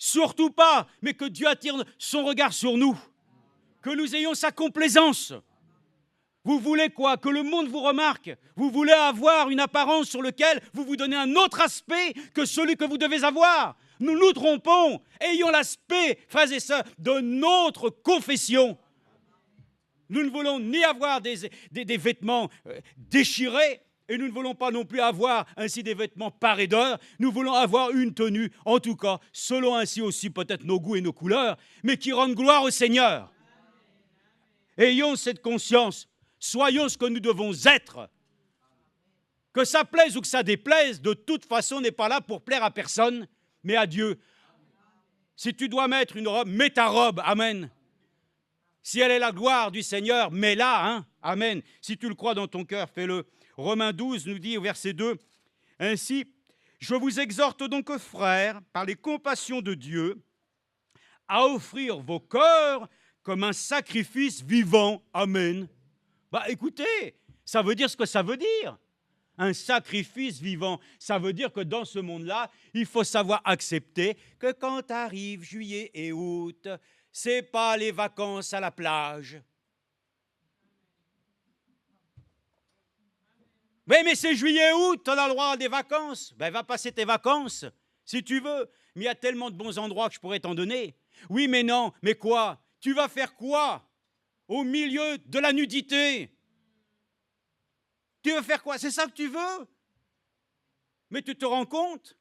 surtout pas, mais que Dieu attire son regard sur nous. Que nous ayons sa complaisance. Vous voulez quoi? Que le monde vous remarque? Vous voulez avoir une apparence sur laquelle vous vous donnez un autre aspect que celui que vous devez avoir? Nous nous trompons. Ayons l'aspect, frères et sœurs, de notre confession. Nous ne voulons ni avoir des vêtements déchirés, et nous ne voulons pas non plus avoir ainsi des vêtements par raideur. Nous voulons avoir une tenue, en tout cas, selon ainsi aussi peut-être nos goûts et nos couleurs, mais qui rendent gloire au Seigneur. Ayons cette conscience. Soyons ce que nous devons être. Que ça plaise ou que ça déplaise, de toute façon, on n'est pas là pour plaire à personne, mais à Dieu. Si tu dois mettre une robe, mets ta robe. Amen. Si elle est la gloire du Seigneur, mets-la. Hein. Amen. Si tu le crois dans ton cœur, fais-le. Romains 12 nous dit au verset 2, « Ainsi, je vous exhorte donc, frères, par les compassions de Dieu, à offrir vos corps comme un sacrifice vivant. » Amen. Écoutez, ça veut dire ce que ça veut dire. Un sacrifice vivant, ça veut dire que dans ce monde-là, il faut savoir accepter que quand arrive juillet et août, c'est pas les vacances à la plage. Oui, mais c'est juillet-août, tu as le droit à des vacances. Va passer tes vacances, si tu veux. Mais il y a tellement de bons endroits que je pourrais t'en donner. Oui, mais non, mais quoi? Tu vas faire quoi au milieu de la nudité? Tu veux faire quoi? C'est ça que tu veux? Mais tu te rends compte?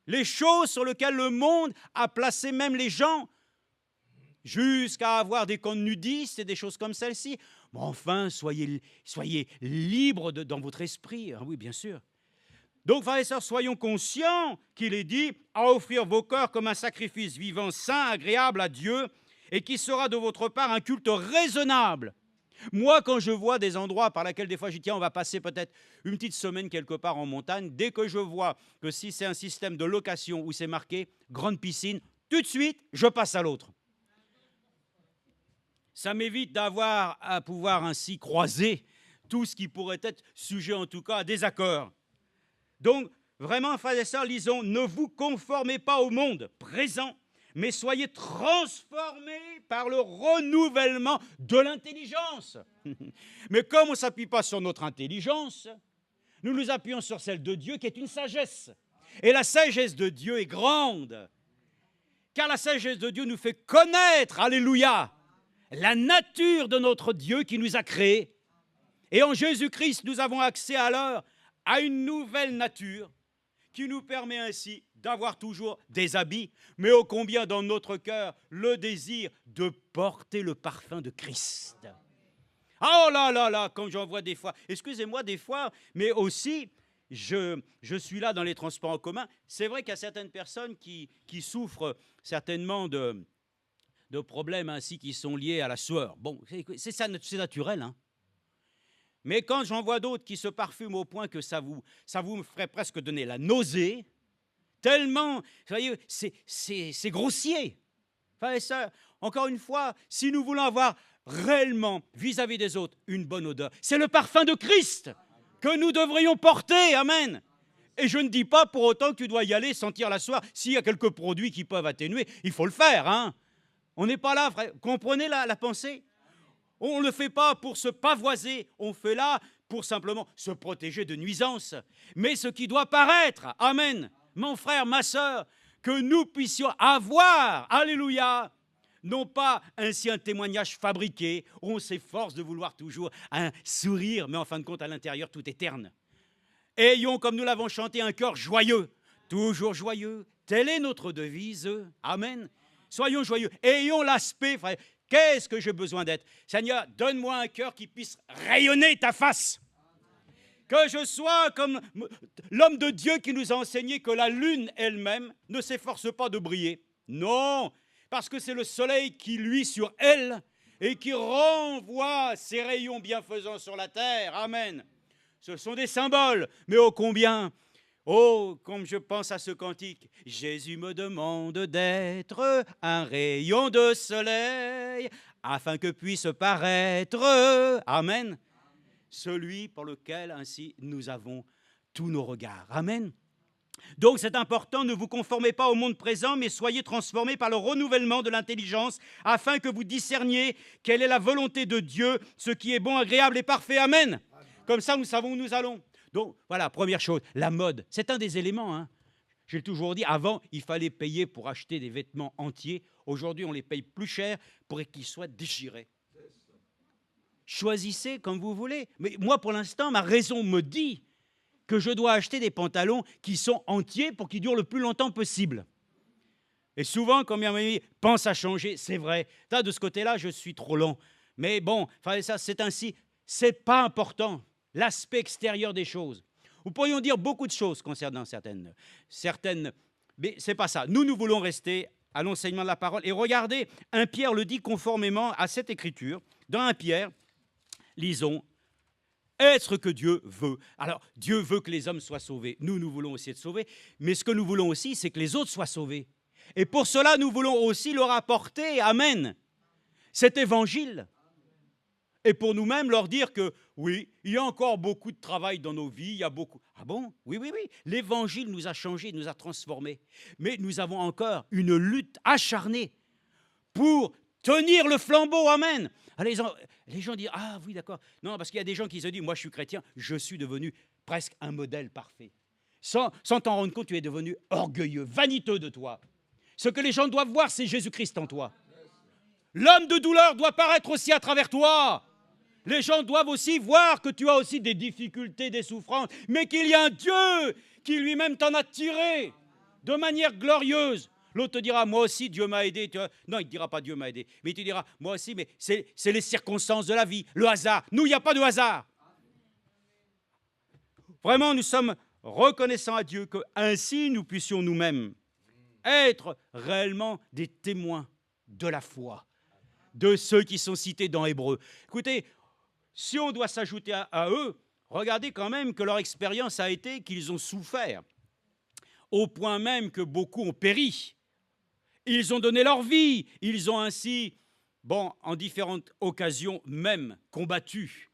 Les choses sur lesquelles le monde a placé même les gens, jusqu'à avoir des camps nudistes et des choses comme celle-ci. Mais enfin, soyez libres dans votre esprit. Ah oui, bien sûr. Donc, frères et sœurs, soyons conscients qu'il est dit à offrir vos corps comme un sacrifice vivant, saint, agréable à Dieu, et qui sera de votre part un culte raisonnable. Moi, quand je vois des endroits par lesquels des fois je dis, tiens, on va passer peut-être une petite semaine quelque part en montagne, dès que je vois que si c'est un système de location où c'est marqué grande piscine, tout de suite, je passe à l'autre. ça m'évite d'avoir à pouvoir ainsi croiser tout ce qui pourrait être sujet en tout cas à désaccord. Donc, vraiment, frères et sœurs, lisons, ne vous conformez pas au monde présent, mais soyez transformés par le renouvellement de l'intelligence. Mais comme on ne s'appuie pas sur notre intelligence, nous nous appuyons sur celle de Dieu qui est une sagesse. Et la sagesse de Dieu est grande, car la sagesse de Dieu nous fait connaître, alléluia, la nature de notre Dieu qui nous a créés. Et en Jésus-Christ, nous avons accès alors à une nouvelle nature qui nous permet ainsi d'avoir toujours des habits, mais ô combien dans notre cœur le désir de porter le parfum de Christ. Oh là là là, quand j'en vois des fois, excusez-moi des fois, mais aussi, je suis là dans les transports en commun, c'est vrai qu'il y a certaines personnes qui souffrent certainement de problèmes ainsi qui sont liés à la sueur. Bon, c'est naturel, hein. Mais quand j'en vois d'autres qui se parfument au point que ça vous ferait presque donner la nausée, tellement, vous voyez, c'est grossier. Enfin, ça, encore une fois, si nous voulons avoir réellement, vis-à-vis des autres, une bonne odeur, c'est le parfum de Christ que nous devrions porter. Amen. Et je ne dis pas pour autant que tu dois y aller sentir la sueur. S'il y a quelques produits qui peuvent atténuer, il faut le faire, hein. On n'est pas là, frère. Comprenez la pensée? On ne le fait pas pour se pavoiser, on fait là pour simplement se protéger de nuisances. Mais ce qui doit paraître, amen, mon frère, ma sœur, que nous puissions avoir, alléluia, non pas ainsi un témoignage fabriqué, où on s'efforce de vouloir toujours un sourire, mais en fin de compte, à l'intérieur, tout est terne. Ayons, comme nous l'avons chanté, un cœur joyeux, toujours joyeux, telle est notre devise, amen. Soyons joyeux, ayons l'aspect, frère. Qu'est-ce que j'ai besoin d'être? Seigneur, donne-moi un cœur qui puisse rayonner ta face. Que je sois comme l'homme de Dieu qui nous a enseigné que la lune elle-même ne s'efforce pas de briller. Non, parce que c'est le soleil qui luit sur elle et qui renvoie ses rayons bienfaisants sur la terre. Amen. Ce sont des symboles, mais ô combien... Oh, comme je pense à ce cantique, Jésus me demande d'être un rayon de soleil, afin que puisse paraître, amen, celui pour lequel ainsi nous avons tous nos regards. Amen. Donc c'est important, ne vous conformez pas au monde présent, mais soyez transformés par le renouvellement de l'intelligence, afin que vous discerniez quelle est la volonté de Dieu, ce qui est bon, agréable et parfait. Amen. Comme ça, nous savons où nous allons. Donc, voilà, première chose, la mode, c'est un des éléments. Hein. J'ai toujours dit, avant, il fallait payer pour acheter des vêtements entiers. Aujourd'hui, on les paye plus cher pour qu'ils soient déchirés. Choisissez comme vous voulez. Mais moi, pour l'instant, ma raison me dit que je dois acheter des pantalons qui sont entiers pour qu'ils durent le plus longtemps possible. Et souvent, quand mes amis pensent à changer, c'est vrai. Là, de ce côté-là, je suis trop lent. Mais bon, ça, c'est ainsi. C'est pas important. L'aspect extérieur des choses. Nous pourrions dire beaucoup de choses concernant certaines, mais ce n'est pas ça. Nous voulons rester à l'enseignement de la parole. Et regardez, 1 Pierre le dit conformément à cette écriture. Dans 1 Pierre, lisons, est ce que Dieu veut. Alors, Dieu veut que les hommes soient sauvés. Nous voulons aussi être sauvés. Mais ce que nous voulons aussi, c'est que les autres soient sauvés. Et pour cela, nous voulons aussi leur apporter, amen, cet évangile. Et pour nous-mêmes, leur dire que, oui, il y a encore beaucoup de travail dans nos vies, il y a beaucoup... Ah bon? Oui. L'évangile nous a changés, nous a transformés. Mais nous avons encore une lutte acharnée pour tenir le flambeau, amen. Alors les gens disent, ah oui, d'accord. Non, parce qu'il y a des gens qui se disent, moi je suis chrétien, je suis devenu presque un modèle parfait. Sans t'en rendre compte, tu es devenu orgueilleux, vaniteux de toi. Ce que les gens doivent voir, c'est Jésus-Christ en toi. L'homme de douleur doit paraître aussi à travers toi. Les gens doivent aussi voir que tu as aussi des difficultés, des souffrances, mais qu'il y a un Dieu qui lui-même t'en a tiré de manière glorieuse. L'autre te dira, moi aussi, Dieu m'a aidé. Non, il ne dira pas Dieu m'a aidé, mais il te dira, moi aussi, mais c'est les circonstances de la vie, le hasard. Nous, il n'y a pas de hasard. Vraiment, nous sommes reconnaissants à Dieu qu'ainsi nous puissions nous-mêmes être réellement des témoins de la foi, de ceux qui sont cités dans Hébreux. Écoutez, si on doit s'ajouter à eux, regardez quand même que leur expérience a été qu'ils ont souffert, au point même que beaucoup ont péri. Ils ont donné leur vie, ils ont ainsi bon, en différentes occasions même, combattu.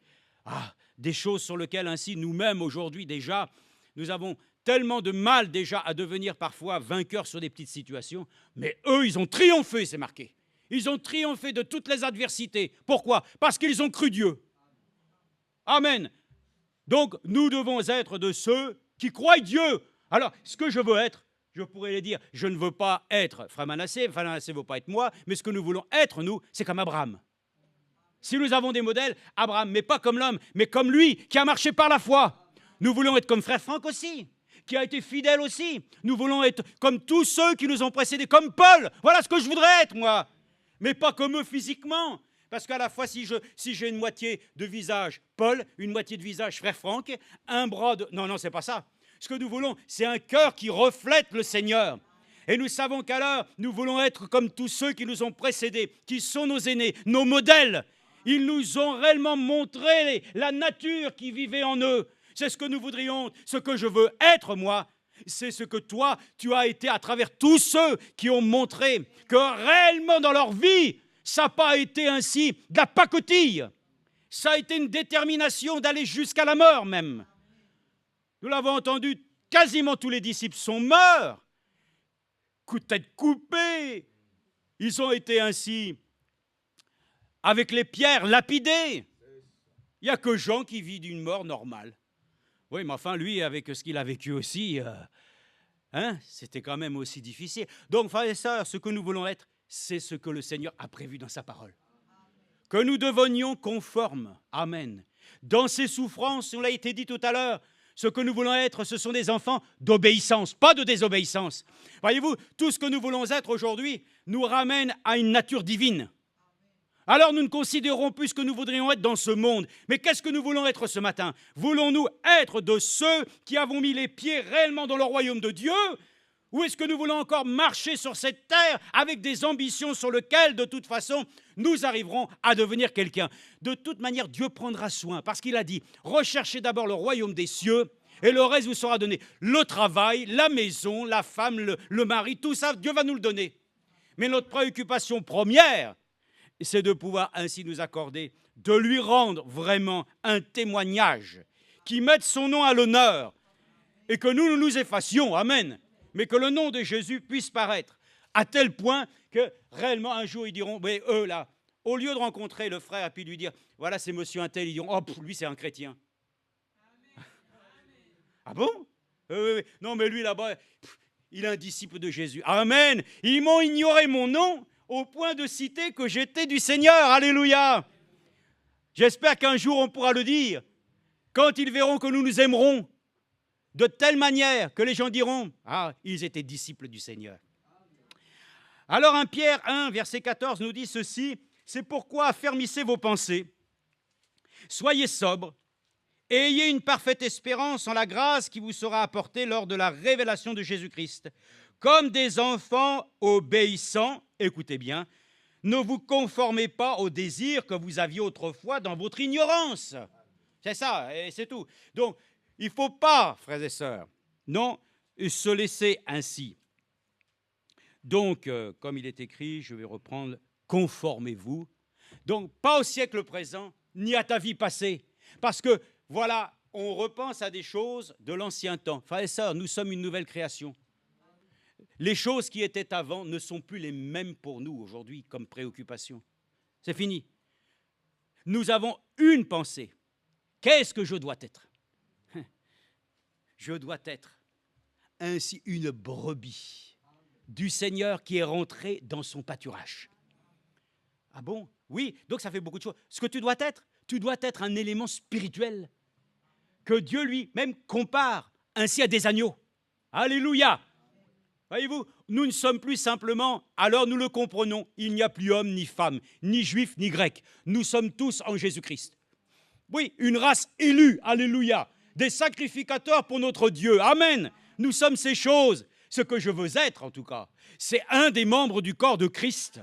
Des choses sur lesquelles ainsi nous-mêmes aujourd'hui déjà, nous avons tellement de mal déjà à devenir parfois vainqueurs sur des petites situations, mais eux, ils ont triomphé, c'est marqué. Ils ont triomphé de toutes les adversités. Pourquoi? Parce qu'ils ont cru Dieu. Amen. Donc, nous devons être de ceux qui croient Dieu. Alors, ce que je veux être, je pourrais les dire, je ne veux pas être frère Manassé ne veut pas être moi, mais ce que nous voulons être, nous, c'est comme Abraham. Si nous avons des modèles, Abraham, mais pas comme l'homme, mais comme lui, qui a marché par la foi. Nous voulons être comme frère Franck aussi, qui a été fidèle aussi. Nous voulons être comme tous ceux qui nous ont précédés, comme Paul. Voilà ce que je voudrais être, moi. Mais pas comme eux physiquement. Parce qu'à la fois, si j'ai une moitié de visage Paul, une moitié de visage frère Franck, un bras de... Non, c'est pas ça. Ce que nous voulons, c'est un cœur qui reflète le Seigneur. Et nous savons qu'alors, nous voulons être comme tous ceux qui nous ont précédés, qui sont nos aînés, nos modèles. Ils nous ont réellement montré la nature qui vivait en eux. C'est ce que nous voudrions. Ce que je veux être, moi, c'est ce que toi, tu as été à travers tous ceux qui ont montré que réellement dans leur vie, ça n'a pas été ainsi de la pacotille. Ça a été une détermination d'aller jusqu'à la mort même. Nous l'avons entendu, quasiment tous les disciples sont morts. Coup de tête coupée. Ils ont été ainsi, avec les pierres lapidées. Il n'y a que Jean qui vit d'une mort normale. Oui, mais enfin, lui, avec ce qu'il a vécu aussi, c'était quand même aussi difficile. Donc, frères et sœurs, ce que nous voulons être, c'est ce que le Seigneur a prévu dans sa parole. Que nous devenions conformes. Amen. Dans ces souffrances, on l'a été dit tout à l'heure, ce que nous voulons être, ce sont des enfants d'obéissance, pas de désobéissance. Voyez-vous, tout ce que nous voulons être aujourd'hui nous ramène à une nature divine. Alors nous ne considérons plus ce que nous voudrions être dans ce monde. Mais qu'est-ce que nous voulons être ce matin? Voulons-nous être de ceux qui avons mis les pieds réellement dans le royaume de Dieu? Ou est-ce que nous voulons encore marcher sur cette terre avec des ambitions sur lesquelles, de toute façon, nous arriverons à devenir quelqu'un? De toute manière, Dieu prendra soin, parce qu'il a dit, recherchez d'abord le royaume des cieux, et le reste vous sera donné. Le travail, la maison, la femme, le mari, tout ça, Dieu va nous le donner. Mais notre préoccupation première, c'est de pouvoir ainsi nous accorder, de lui rendre vraiment un témoignage qui mette son nom à l'honneur et que nous nous effacions, amen, mais que le nom de Jésus puisse paraître à tel point que réellement un jour ils diront, mais eux là, au lieu de rencontrer le frère et puis de lui dire, voilà c'est monsieur un tel, ils diront, lui c'est un chrétien. Amen. Ah bon? Oui. Non mais lui là-bas, il est un disciple de Jésus. Amen. Ils m'ont ignoré mon nom au point de citer que j'étais du Seigneur. Alléluia. J'espère qu'un jour on pourra le dire, quand ils verront que nous nous aimerons de telle manière que les gens diront, ils étaient disciples du Seigneur. Alors 1 Pierre 1, verset 14 nous dit ceci, c'est pourquoi affermissez vos pensées, soyez sobres et ayez une parfaite espérance en la grâce qui vous sera apportée lors de la révélation de Jésus-Christ. Comme des enfants obéissants, écoutez bien, ne vous conformez pas aux désirs que vous aviez autrefois dans votre ignorance. C'est ça, et c'est tout. Donc, il ne faut pas, frères et sœurs, non, se laisser ainsi. Donc, comme il est écrit, je vais reprendre, conformez-vous. Donc, pas au siècle présent, ni à ta vie passée. Parce que, voilà, on repense à des choses de l'ancien temps. Frères et sœurs, nous sommes une nouvelle création. Les choses qui étaient avant ne sont plus les mêmes pour nous aujourd'hui comme préoccupation. C'est fini. Nous avons une pensée. Qu'est-ce que je dois être? Je dois être ainsi une brebis du Seigneur qui est rentré dans son pâturage. Ah bon? Oui, donc ça fait beaucoup de choses. Ce que tu dois être un élément spirituel que Dieu lui-même compare ainsi à des agneaux. Alléluia! Voyez-vous, nous ne sommes plus simplement, alors nous le comprenons, il n'y a plus homme ni femme, ni juif ni grec. Nous sommes tous en Jésus-Christ. Oui, une race élue, alléluia, des sacrificateurs pour notre Dieu, amen. Nous sommes ces choses. Ce que je veux être, en tout cas, c'est un des membres du corps de Christ.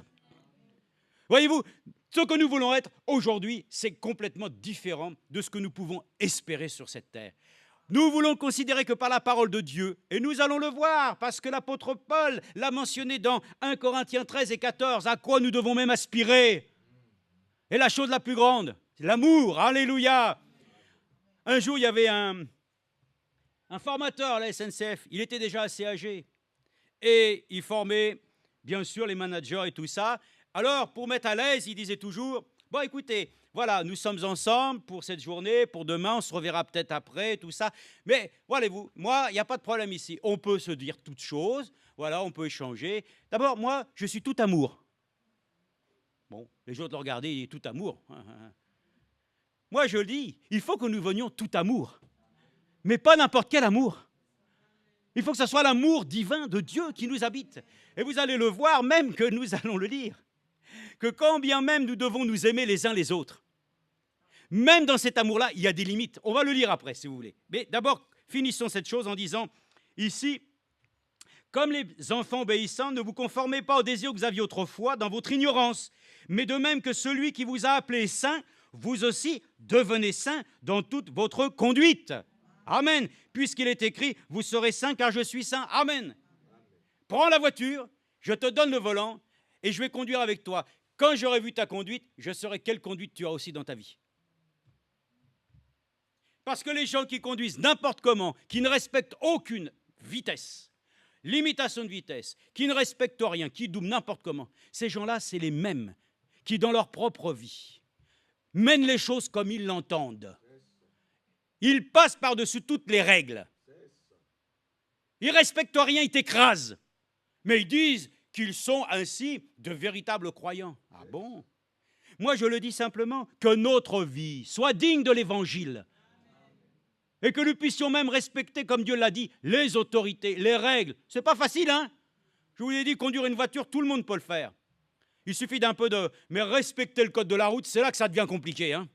Voyez-vous, ce que nous voulons être aujourd'hui, c'est complètement différent de ce que nous pouvons espérer sur cette terre. Nous voulons considérer que par la parole de Dieu, et nous allons le voir, parce que l'apôtre Paul l'a mentionné dans 1 Corinthiens 13 et 14, à quoi nous devons même aspirer. Et la chose la plus grande, c'est l'amour. Alléluia. Un jour, il y avait un formateur à la SNCF. Il était déjà assez âgé. Et il formait, bien sûr, les managers et tout ça. Alors, pour mettre à l'aise, il disait toujours, bon, écoutez, voilà, nous sommes ensemble pour cette journée, pour demain, on se reverra peut-être après, tout ça. Mais, voyez-vous, moi, il n'y a pas de problème ici. On peut se dire toutes choses, voilà, on peut échanger. D'abord, moi, je suis tout amour. Bon, les autres le regardaient, il est tout amour. Moi, je le dis, il faut que nous venions tout amour. Mais pas n'importe quel amour. Il faut que ce soit l'amour divin de Dieu qui nous habite. Et vous allez le voir, même que nous allons le lire, que quand bien même nous devons nous aimer les uns les autres, même dans cet amour-là, il y a des limites. On va le lire après, si vous voulez. Mais d'abord, finissons cette chose en disant, ici, comme les enfants obéissants, ne vous conformez pas aux désirs que vous aviez autrefois dans votre ignorance, mais de même que celui qui vous a appelé saint, vous aussi devenez saint dans toute votre conduite. Amen. Puisqu'il est écrit, vous serez saints car je suis saint. Amen. Prends la voiture, je te donne le volant et je vais conduire avec toi. Quand j'aurai vu ta conduite, je saurai quelle conduite tu as aussi dans ta vie. Parce que les gens qui conduisent n'importe comment, qui ne respectent aucune vitesse, limitation de vitesse, qui ne respectent rien, qui doublent n'importe comment, ces gens-là, c'est les mêmes qui, dans leur propre vie, mènent les choses comme ils l'entendent. Ils passent par-dessus toutes les règles. Ils ne respectent rien, ils t'écrasent. Mais ils disent qu'ils sont ainsi de véritables croyants. Ah bon? Moi, je le dis simplement, que notre vie soit digne de l'Évangile. Et que nous puissions même respecter, comme Dieu l'a dit, les autorités, les règles. C'est pas facile, hein? Je vous ai dit, conduire une voiture, tout le monde peut le faire. Il suffit d'un peu de... Mais respecter le code de la route, c'est là que ça devient compliqué, hein?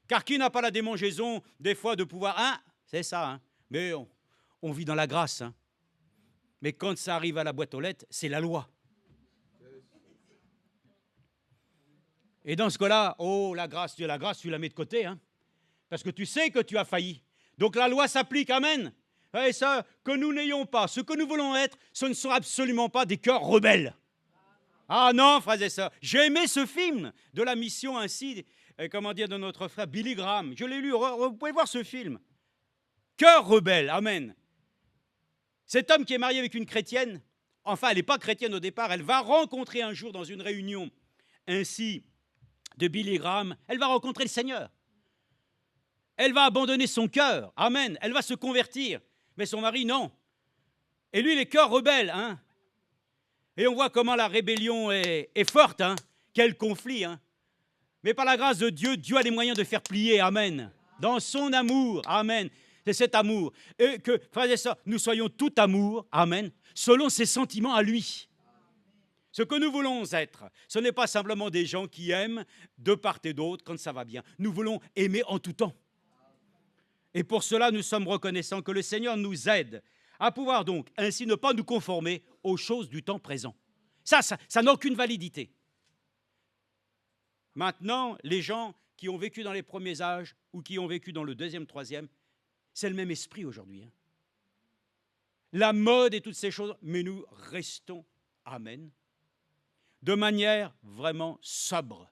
Car qui n'a pas la démangeaison, des fois, de pouvoir... Hein? C'est ça, hein? Mais on vit dans la grâce, hein? Mais quand ça arrive à la boîte aux lettres, c'est la loi. Et dans ce cas-là, oh, la grâce, tu la mets de côté, hein? Parce que tu sais que tu as failli. Donc la loi s'applique, amen. Et ça, que nous n'ayons pas, ce que nous voulons être, ce ne sont absolument pas des cœurs rebelles. Ah non, frères et sœurs, j'ai aimé ce film de la mission ainsi, comment dire, de notre frère Billy Graham. Je l'ai lu, vous pouvez voir ce film. Cœur rebelle, amen. Cet homme qui est marié avec une chrétienne, enfin, elle n'est pas chrétienne au départ, elle va rencontrer un jour dans une réunion ainsi de Billy Graham, elle va rencontrer le Seigneur. Elle va abandonner son cœur, amen, elle va se convertir. Mais son mari, non. Et lui, il est cœur rebelle, hein. Et on voit comment la rébellion est forte, hein. Quel conflit, hein. Mais par la grâce de Dieu, Dieu a les moyens de faire plier, amen. Dans son amour, amen. C'est cet amour. Et que, frères et sœurs, nous soyons tout amour, amen, selon ses sentiments à lui. Ce que nous voulons être, ce n'est pas simplement des gens qui aiment de part et d'autre quand ça va bien. Nous voulons aimer en tout temps. Et pour cela, nous sommes reconnaissants que le Seigneur nous aide à pouvoir donc ainsi ne pas nous conformer aux choses du temps présent. Ça n'a aucune validité. Maintenant, les gens qui ont vécu dans les premiers âges ou qui ont vécu dans le deuxième, troisième, c'est le même esprit aujourd'hui. Hein. La mode et toutes ces choses, mais nous restons, amen, de manière vraiment sobre,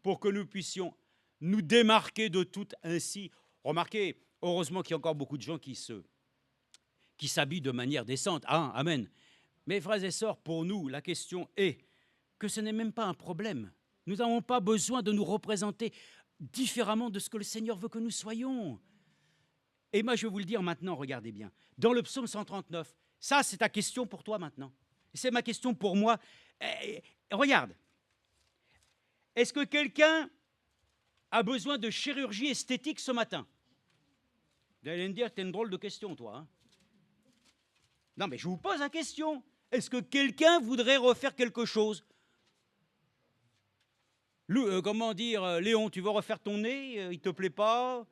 pour que nous puissions nous démarquer de tout ainsi. Remarquez, heureusement qu'il y a encore beaucoup de gens qui s'habillent de manière décente. Ah, amen. Mais frères et sœurs, pour nous, la question est que ce n'est même pas un problème. Nous n'avons pas besoin de nous représenter différemment de ce que le Seigneur veut que nous soyons. Et moi, je vais vous le dire maintenant, regardez bien. Dans le psaume 139, ça, c'est ta question pour toi maintenant. C'est ma question pour moi. Regarde. Est-ce que quelqu'un a besoin de chirurgie esthétique ce matin? Vous allez me dire que tu as une drôle de question, toi. Hein? Non, mais je vous pose la question. Est-ce que quelqu'un voudrait refaire quelque chose? Comment dire, Léon, tu veux refaire ton nez? Il ne te plaît pas?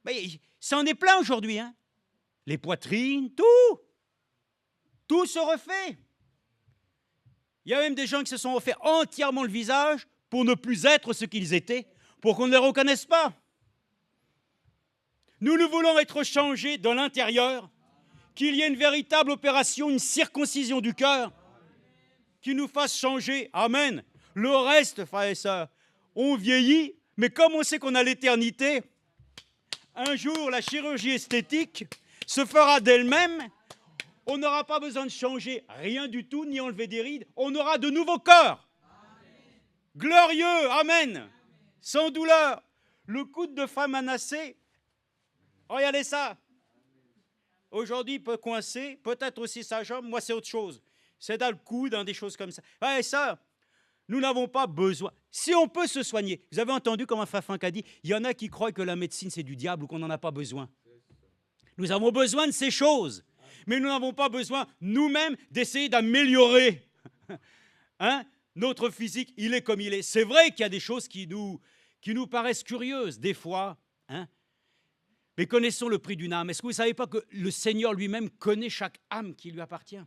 Mais ça en est plein aujourd'hui. Hein? Les poitrines, tout se refait. Il y a même des gens qui se sont refaits entièrement le visage pour ne plus être ce qu'ils étaient, pour qu'on ne les reconnaisse pas. Nous voulons être changés de l'intérieur, qu'il y ait une véritable opération, une circoncision du cœur, qui nous fasse changer, amen, Le reste, frères et sœurs, on vieillit, mais comme on sait qu'on a l'éternité, un jour, la chirurgie esthétique se fera d'elle-même. On n'aura pas besoin de changer rien du tout, ni enlever des rides. On aura de nouveaux corps. Glorieux, amen. Sans douleur. Le coude de femme Manassé, regardez ça. Aujourd'hui, il peut coincer, peut-être aussi sa jambe. Moi, c'est autre chose. C'est dans le coude, des choses comme ça. Et ça, nous n'avons pas besoin. Si on peut se soigner, vous avez entendu comme un Franck a dit, il y en a qui croient que la médecine, c'est du diable ou qu'on n'en a pas besoin. Nous avons besoin de ces choses, mais nous n'avons pas besoin nous-mêmes d'essayer d'améliorer notre physique. Il est comme il est. C'est vrai qu'il y a des choses qui nous paraissent curieuses, des fois. Mais connaissons le prix d'une âme. Est-ce que vous ne savez pas que le Seigneur lui-même connaît chaque âme qui lui appartient?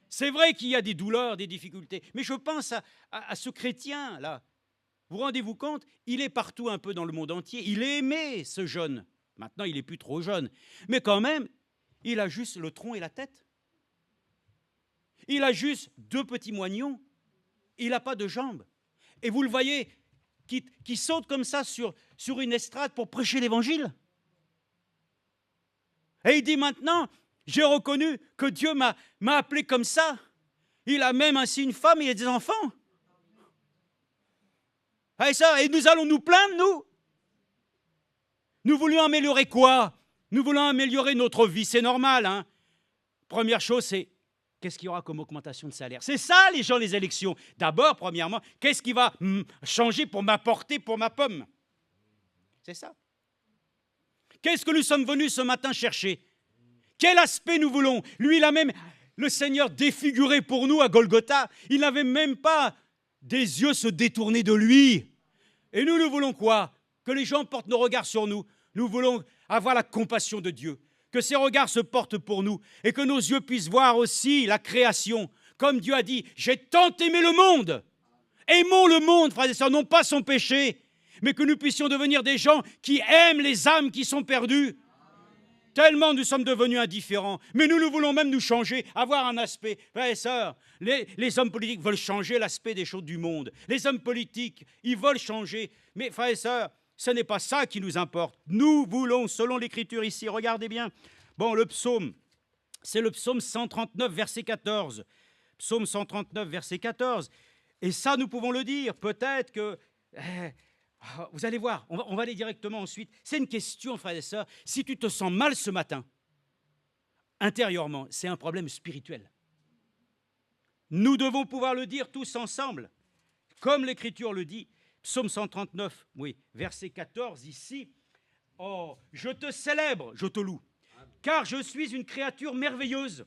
C'est vrai qu'il y a des douleurs, des difficultés, mais je pense à ce chrétien-là. Vous rendez-vous compte? Il est partout un peu dans le monde entier. Il est aimé, ce jeune. Maintenant, il n'est plus trop jeune. Mais quand même, il a juste le tronc et la tête. Il a juste 2 petits moignons. Il n'a pas de jambes. Et vous le voyez, qui saute comme ça sur une estrade pour prêcher l'évangile. Et il dit maintenant, j'ai reconnu que Dieu m'a appelé comme ça. Il a même ainsi une femme et des enfants. Et nous allons nous plaindre, nous? Nous voulions améliorer quoi? Nous voulons améliorer notre vie, c'est normal. Première chose, c'est qu'est-ce qu'il y aura comme augmentation de salaire? C'est ça, les gens, les élections. D'abord, premièrement, qu'est-ce qui va changer pour m'apporter pour ma pomme? C'est ça. Qu'est-ce que nous sommes venus ce matin chercher? Quel aspect nous voulons? Lui, il a même, le Seigneur défiguré pour nous à Golgotha, il n'avait même pas des yeux se détourner de lui. Et nous voulons quoi? Que les gens portent nos regards sur nous. Nous voulons avoir la compassion de Dieu, que ses regards se portent pour nous et que nos yeux puissent voir aussi la création. Comme Dieu a dit, j'ai tant aimé le monde. Aimons le monde, frères et sœurs, non pas son péché, mais que nous puissions devenir des gens qui aiment les âmes qui sont perdues. Tellement nous sommes devenus indifférents. Mais nous voulons même nous changer, avoir un aspect. Frères et sœurs, les hommes politiques veulent changer l'aspect des choses du monde. Les hommes politiques, ils veulent changer. Mais frères et sœurs, ce n'est pas ça qui nous importe. Nous voulons, selon l'Écriture ici, regardez bien. Bon, le psaume, c'est le psaume 139, verset 14. Psaume 139, verset 14. Et ça, nous pouvons le dire. Peut-être que... vous allez voir, on va aller directement ensuite. C'est une question, frères et sœurs. Si tu te sens mal ce matin, intérieurement, c'est un problème spirituel. Nous devons pouvoir le dire tous ensemble. Comme l'Écriture le dit, psaume 139, oui, verset 14, ici. Oh, je te célèbre, je te loue, car je suis une créature merveilleuse.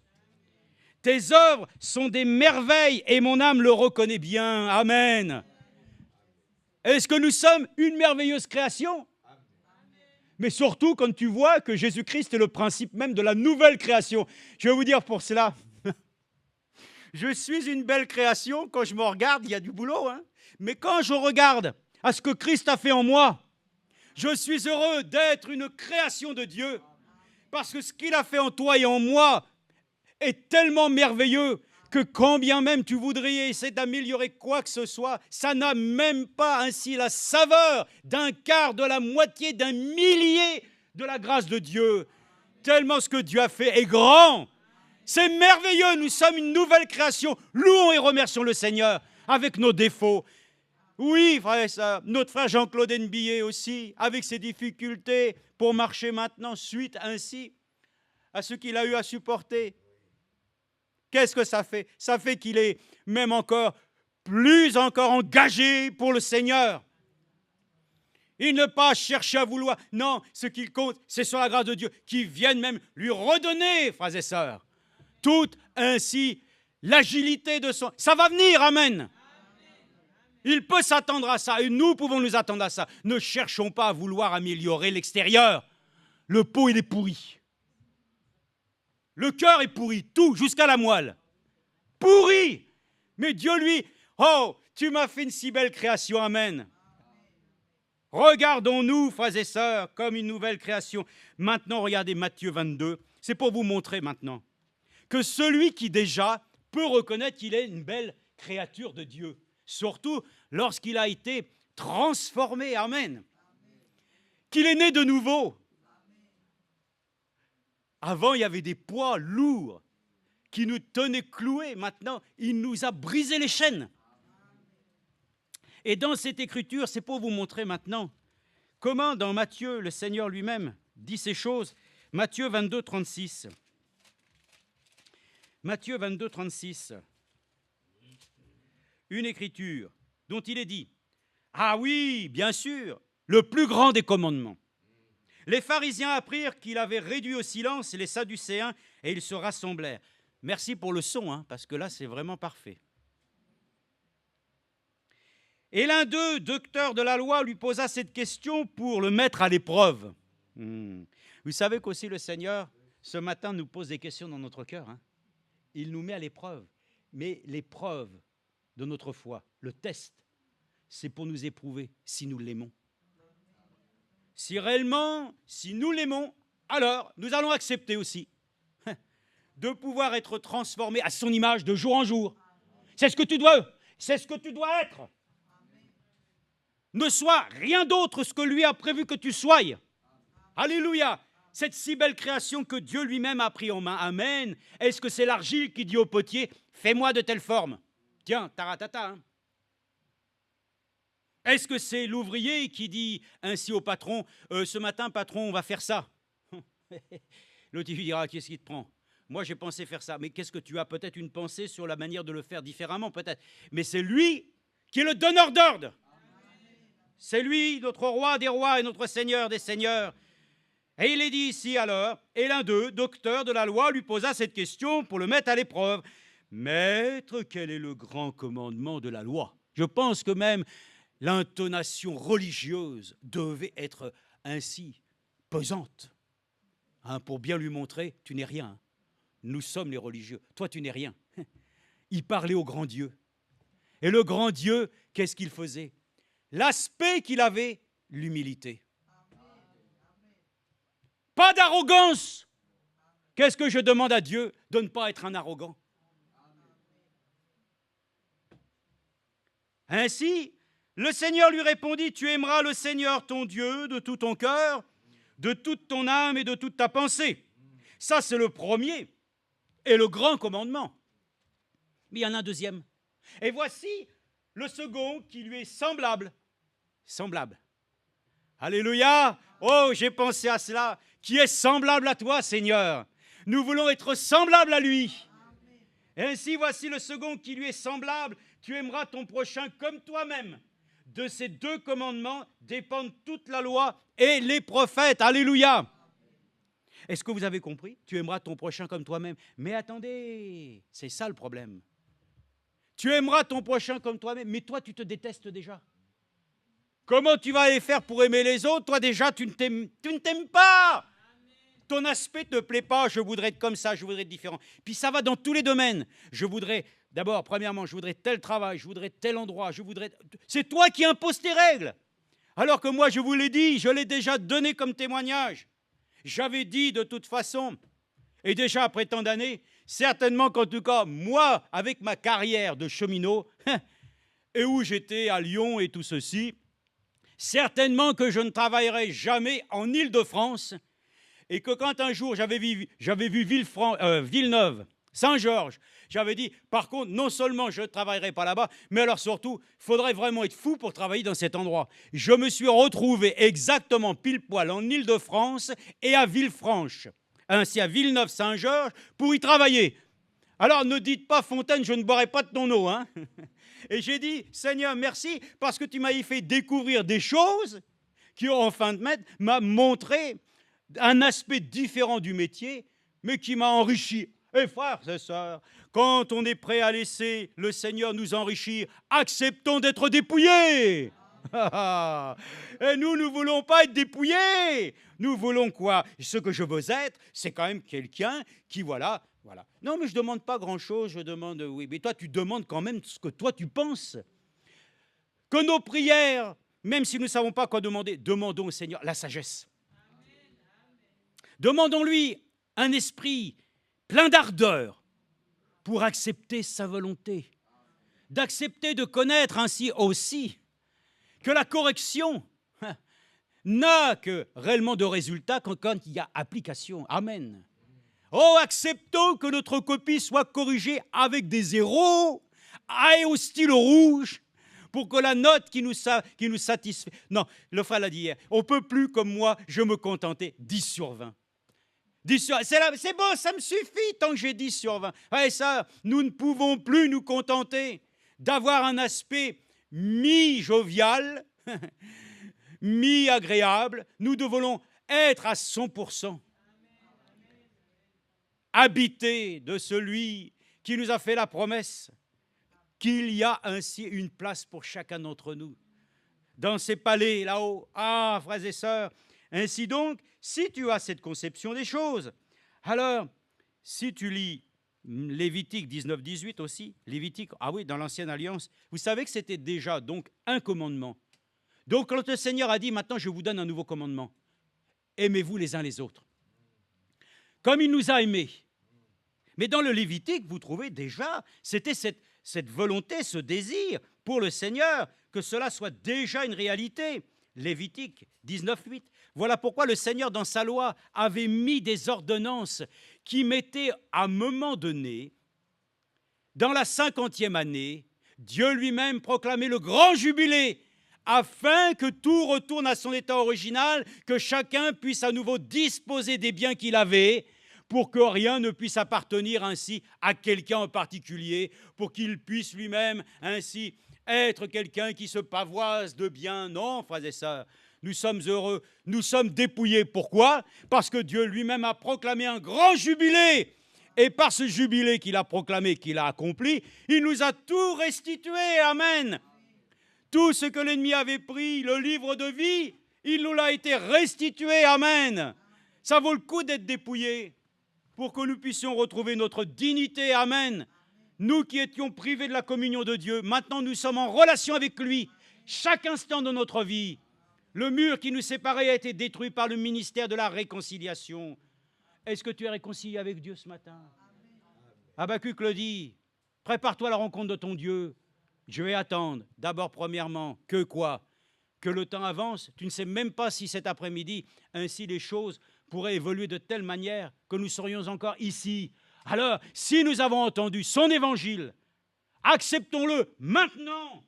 Tes œuvres sont des merveilles et mon âme le reconnaît bien. Amen. Est-ce que nous sommes une merveilleuse création? Mais surtout quand tu vois que Jésus-Christ est le principe même de la nouvelle création. Je vais vous dire pour cela, je suis une belle création. Quand je me regarde, il y a du boulot. Mais quand je regarde à ce que Christ a fait en moi, je suis heureux d'être une création de Dieu. Parce que ce qu'il a fait en toi et en moi est tellement merveilleux que quand bien même tu voudrais essayer d'améliorer quoi que ce soit, ça n'a même pas ainsi la saveur d'un quart, de la moitié, d'un millier de la grâce de Dieu. Tellement ce que Dieu a fait est grand. C'est merveilleux, nous sommes une nouvelle création. Louons et remercions le Seigneur avec nos défauts. Oui, frère et sœurs, notre frère Jean-Claude Nbillet aussi, avec ses difficultés pour marcher maintenant, suite ainsi à ce qu'il a eu à supporter. Qu'est-ce que ça fait? Ça fait qu'il est même plus encore engagé pour le Seigneur. Il ne pas chercher à vouloir. Non, ce qu'il compte, c'est sur la grâce de Dieu, qui vienne même lui redonner, frères et sœurs, toute ainsi l'agilité de son... Ça va venir, amen. Il peut s'attendre à ça, et nous pouvons nous attendre à ça. Ne cherchons pas à vouloir améliorer l'extérieur. Le pot, il est pourri. Le cœur est pourri, tout, jusqu'à la moelle. Pourri! Mais Dieu, lui, oh, tu m'as fait une si belle création, amen. Regardons-nous, frères et sœurs, comme une nouvelle création. Maintenant, regardez Matthieu 22. C'est pour vous montrer maintenant que celui qui déjà peut reconnaître qu'il est une belle créature de Dieu, Surtout lorsqu'il a été transformé. Amen. Qu'il est né de nouveau. Avant, il y avait des poids lourds qui nous tenaient cloués. Maintenant, il nous a brisé les chaînes. Et dans cette écriture, c'est pour vous montrer maintenant comment dans Matthieu, le Seigneur lui-même dit ces choses. Matthieu 22, 36. Matthieu 22, 36. Une écriture dont il est dit, ah oui, bien sûr, le plus grand des commandements. Les pharisiens apprirent qu'il avait réduit au silence les sadducéens et ils se rassemblèrent. Merci pour le son, hein, parce que là, c'est vraiment parfait. Et l'un d'eux, docteur de la loi, lui posa cette question pour le mettre à l'épreuve. Vous savez qu'aussi le Seigneur, ce matin, nous pose des questions dans notre cœur. Hein. Il nous met à l'épreuve. Mais l'épreuve de notre foi, le test, c'est pour nous éprouver si nous l'aimons. Si réellement, si nous l'aimons, alors nous allons accepter aussi de pouvoir être transformés à son image de jour en jour. C'est ce que tu dois, c'est ce que tu dois être. Ne sois rien d'autre ce que lui a prévu que tu sois. Alléluia. Cette si belle création que Dieu lui-même a pris en main. Amen. Est-ce que c'est l'argile qui dit au potier, fais-moi de telle forme? Tiens, taratata. Hein. Est-ce que c'est l'ouvrier qui dit ainsi au patron, ce matin, patron, on va faire ça? L'autre, il lui dira, qu'est-ce qui te prend? Moi, j'ai pensé faire ça. Mais qu'est-ce que tu as? Peut-être une pensée sur la manière de le faire différemment, peut-être. Mais c'est lui qui est le donneur d'ordre. C'est lui, notre roi des rois et notre seigneur des seigneurs. Et il est dit ici alors, et l'un d'eux, docteur de la loi, lui posa cette question pour le mettre à l'épreuve. Maître, quel est le grand commandement de la loi? Je pense que même l'intonation religieuse devait être ainsi pesante, hein, pour bien lui montrer, tu n'es rien. Nous sommes les religieux, toi tu n'es rien. Il parlait au grand Dieu. Et le grand Dieu, qu'est-ce qu'il faisait? L'aspect qu'il avait, l'humilité. Pas d'arrogance. Qu'est-ce que je demande à Dieu? De ne pas être un arrogant. Ainsi, le Seigneur lui répondit, tu aimeras le Seigneur ton Dieu de tout ton cœur, de toute ton âme et de toute ta pensée. Ça, c'est le premier et le grand commandement. Mais il y en a un deuxième. Et voici le second qui lui est semblable. Semblable. Alléluia. Oh, j'ai pensé à cela. Qui est semblable à toi, Seigneur. Nous voulons être semblables à lui. Et ainsi, voici le second qui lui est semblable. Tu aimeras ton prochain comme toi-même. De ces deux commandements dépendent toute la loi et les prophètes. Alléluia. Est-ce que vous avez compris? Tu aimeras ton prochain comme toi-même. Mais attendez, c'est ça le problème. Tu aimeras ton prochain comme toi-même, mais toi, tu te détestes déjà. Comment tu vas aller faire pour aimer les autres? Toi, déjà, tu ne t'aimes pas. Ton aspect ne te plaît pas. Je voudrais être comme ça, je voudrais être différent. Puis ça va dans tous les domaines. Je voudrais, d'abord, premièrement, je voudrais tel travail, je voudrais tel endroit, je voudrais... C'est toi qui imposes tes règles. Alors que moi, je vous l'ai dit, je l'ai déjà donné comme témoignage. J'avais dit de toute façon, et déjà après tant d'années, certainement qu'en tout cas, moi, avec ma carrière de cheminot, et où j'étais à Lyon et tout ceci, certainement que je ne travaillerai jamais en Île-de-France, et que quand un jour j'avais vu Villeneuve, Saint-Georges, j'avais dit, par contre, non seulement je ne travaillerai pas là-bas, mais alors surtout, il faudrait vraiment être fou pour travailler dans cet endroit. Je me suis retrouvé exactement pile poil en Île-de-France et à Villefranche, ainsi à Villeneuve-Saint-Georges, pour y travailler. Alors ne dites pas, Fontaine, je ne boirai pas de ton eau, hein. Et j'ai dit, Seigneur, merci, parce que tu m'as fait découvrir des choses qui, en fin de compte, m'a montré un aspect différent du métier, mais qui m'a enrichi. Et frères et sœurs, quand on est prêt à laisser le Seigneur nous enrichir, acceptons d'être dépouillés. Et nous ne voulons pas être dépouillés. Nous voulons quoi? Ce que je veux être, c'est quand même quelqu'un qui, voilà. Non, mais je ne demande pas grand-chose, je demande, oui, mais toi, tu demandes quand même ce que toi, tu penses. Que nos prières, même si nous ne savons pas quoi demander, demandons au Seigneur la sagesse. Demandons-lui un esprit plein d'ardeur pour accepter sa volonté. d'accepter de connaître ainsi aussi que la correction n'a que réellement de résultat quand il y a application. Amen. Oh, acceptons que notre copie soit corrigée avec des zéros et au stylo rouge pour que la note qui nous satisfait... Non, le frère l'a dit hier, on ne peut plus, comme moi, je me contentais, 10 sur 20. 10 sur... C'est bon, ça me suffit tant que j'ai 10 sur 20. Et ça, nous ne pouvons plus nous contenter d'avoir un aspect mi-jovial, mi-agréable. Nous devons être à 100% habités de celui qui nous a fait la promesse qu'il y a ainsi une place pour chacun d'entre nous dans ces palais là-haut. Ah, frères et sœurs, ainsi donc, si tu as cette conception des choses, alors, si tu lis Lévitique 19, 18 aussi, Lévitique, ah oui, dans l'Ancienne Alliance, vous savez que c'était déjà donc un commandement. Donc, quand le Seigneur a dit, maintenant je vous donne un nouveau commandement, aimez-vous les uns les autres. Comme il nous a aimés. Mais dans le Lévitique, vous trouvez déjà, c'était cette volonté, ce désir pour le Seigneur, que cela soit déjà une réalité. Lévitique 19, 8. Voilà pourquoi le Seigneur, dans sa loi, avait mis des ordonnances qui mettaient à un moment donné, dans la 50e année, Dieu lui-même proclamait le grand jubilé, afin que tout retourne à son état original, que chacun puisse à nouveau disposer des biens qu'il avait, pour que rien ne puisse appartenir ainsi à quelqu'un en particulier, pour qu'il puisse lui-même ainsi être quelqu'un qui se pavoise de biens. Non, frères et sœurs, nous sommes heureux, nous sommes dépouillés. Pourquoi? Parce que Dieu lui-même a proclamé un grand jubilé. Et par ce jubilé qu'il a proclamé, qu'il a accompli, il nous a tout restitué. Amen. Tout ce que l'ennemi avait pris, le livre de vie, il nous l'a été restitué. Amen. Ça vaut le coup d'être dépouillé pour que nous puissions retrouver notre dignité. Amen. Nous qui étions privés de la communion de Dieu, maintenant nous sommes en relation avec lui. Chaque instant de notre vie, le mur qui nous séparait a été détruit par le ministère de la réconciliation. Est-ce que tu es réconcilié avec Dieu ce matin? Habacuc le dit, prépare-toi à la rencontre de ton Dieu. Je vais attendre, d'abord premièrement, que quoi? Que le temps avance. Tu ne sais même pas si cet après-midi, ainsi les choses pourraient évoluer de telle manière que nous serions encore ici. Alors, si nous avons entendu son évangile, acceptons-le maintenant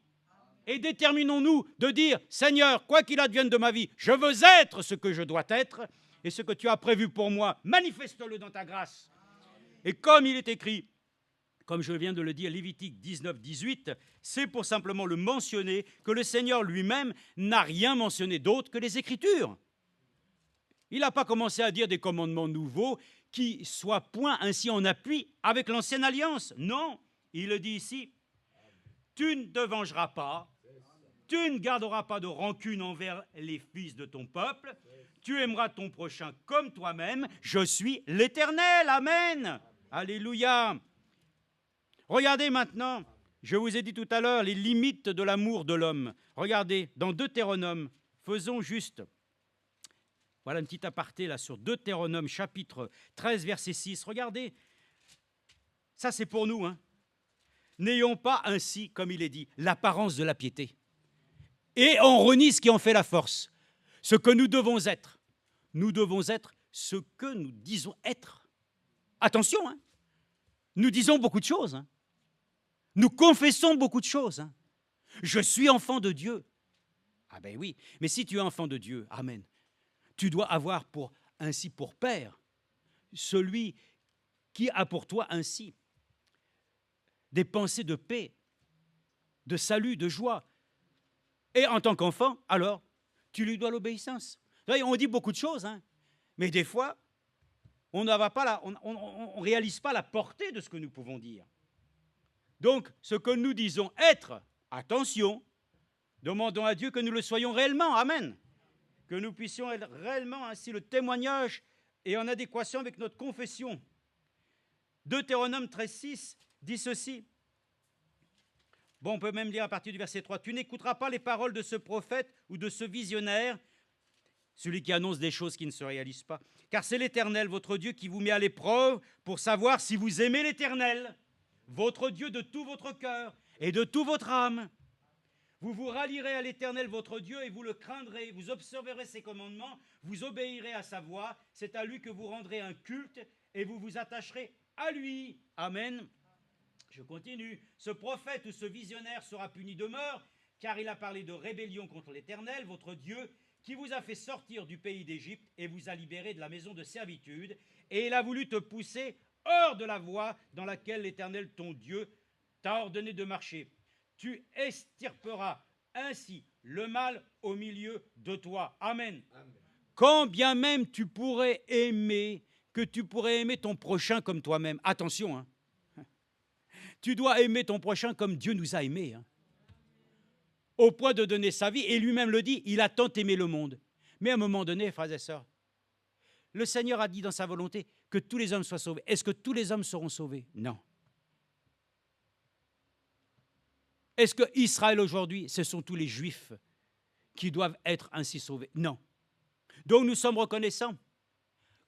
et déterminons-nous de dire, Seigneur, quoi qu'il advienne de ma vie, je veux être ce que je dois être et ce que tu as prévu pour moi, manifeste-le dans ta grâce. Et comme il est écrit, comme je viens de le dire, Lévitique 19, 18, c'est pour simplement le mentionner que le Seigneur lui-même n'a rien mentionné d'autre que les Écritures. Il n'a pas commencé à dire des commandements nouveaux qui soient point ainsi en appui avec l'ancienne alliance. Non, il le dit ici, tu ne te vengeras pas, tu ne garderas pas de rancune envers les fils de ton peuple, tu aimeras ton prochain comme toi-même, je suis l'Éternel. Amen. Alléluia. Regardez maintenant, je vous ai dit tout à l'heure les limites de l'amour de l'homme. Regardez, dans Deutéronome, faisons juste... Voilà une petite aparté là sur Deutéronome chapitre 13 verset 6. Regardez, ça c'est pour nous. N'ayons pas ainsi, comme il est dit, l'apparence de la piété. Et on renie ce qui en fait la force. Ce que nous devons être ce que nous disons être. Attention, nous disons beaucoup de choses. Nous confessons beaucoup de choses. Je suis enfant de Dieu. Ah ben oui, mais si tu es enfant de Dieu, amen. Tu dois avoir ainsi pour père celui qui a pour toi ainsi des pensées de paix, de salut, de joie. Et en tant qu'enfant, alors, tu lui dois l'obéissance. On dit beaucoup de choses, mais des fois, on ne réalise pas la portée de ce que nous pouvons dire. Donc, ce que nous disons être, attention, demandons à Dieu que nous le soyons réellement. Amen. Que nous puissions être réellement ainsi le témoignage et en adéquation avec notre confession. Deutéronome 13,6 dit ceci. Bon, on peut même lire à partir du verset 3. Tu n'écouteras pas les paroles de ce prophète ou de ce visionnaire, celui qui annonce des choses qui ne se réalisent pas. Car c'est l'Éternel, votre Dieu, qui vous met à l'épreuve pour savoir si vous aimez l'Éternel, votre Dieu de tout votre cœur, et de toute votre âme. Vous vous rallierez à l'Éternel votre Dieu et vous le craindrez. Vous observerez ses commandements, vous obéirez à sa voix. C'est à lui que vous rendrez un culte et vous vous attacherez à lui. Amen. Je continue. Ce prophète ou ce visionnaire sera puni de mort, car il a parlé de rébellion contre l'Éternel, votre Dieu, qui vous a fait sortir du pays d'Égypte et vous a libéré de la maison de servitude. Et il a voulu te pousser hors de la voie dans laquelle l'Éternel, ton Dieu, t'a ordonné de marcher. Tu extirperas ainsi le mal au milieu de toi. Amen. Amen. Quand bien même tu pourrais aimer ton prochain comme toi-même. Attention, hein. Tu dois aimer ton prochain comme Dieu nous a aimés. Hein. Au point de donner sa vie, et lui-même le dit, il a tant aimé le monde. Mais à un moment donné, frères et sœurs, le Seigneur a dit dans sa volonté que tous les hommes soient sauvés. Est-ce que tous les hommes seront sauvés? Non. Est-ce qu'Israël aujourd'hui, ce sont tous les Juifs qui doivent être ainsi sauvés? Non. Donc nous sommes reconnaissants.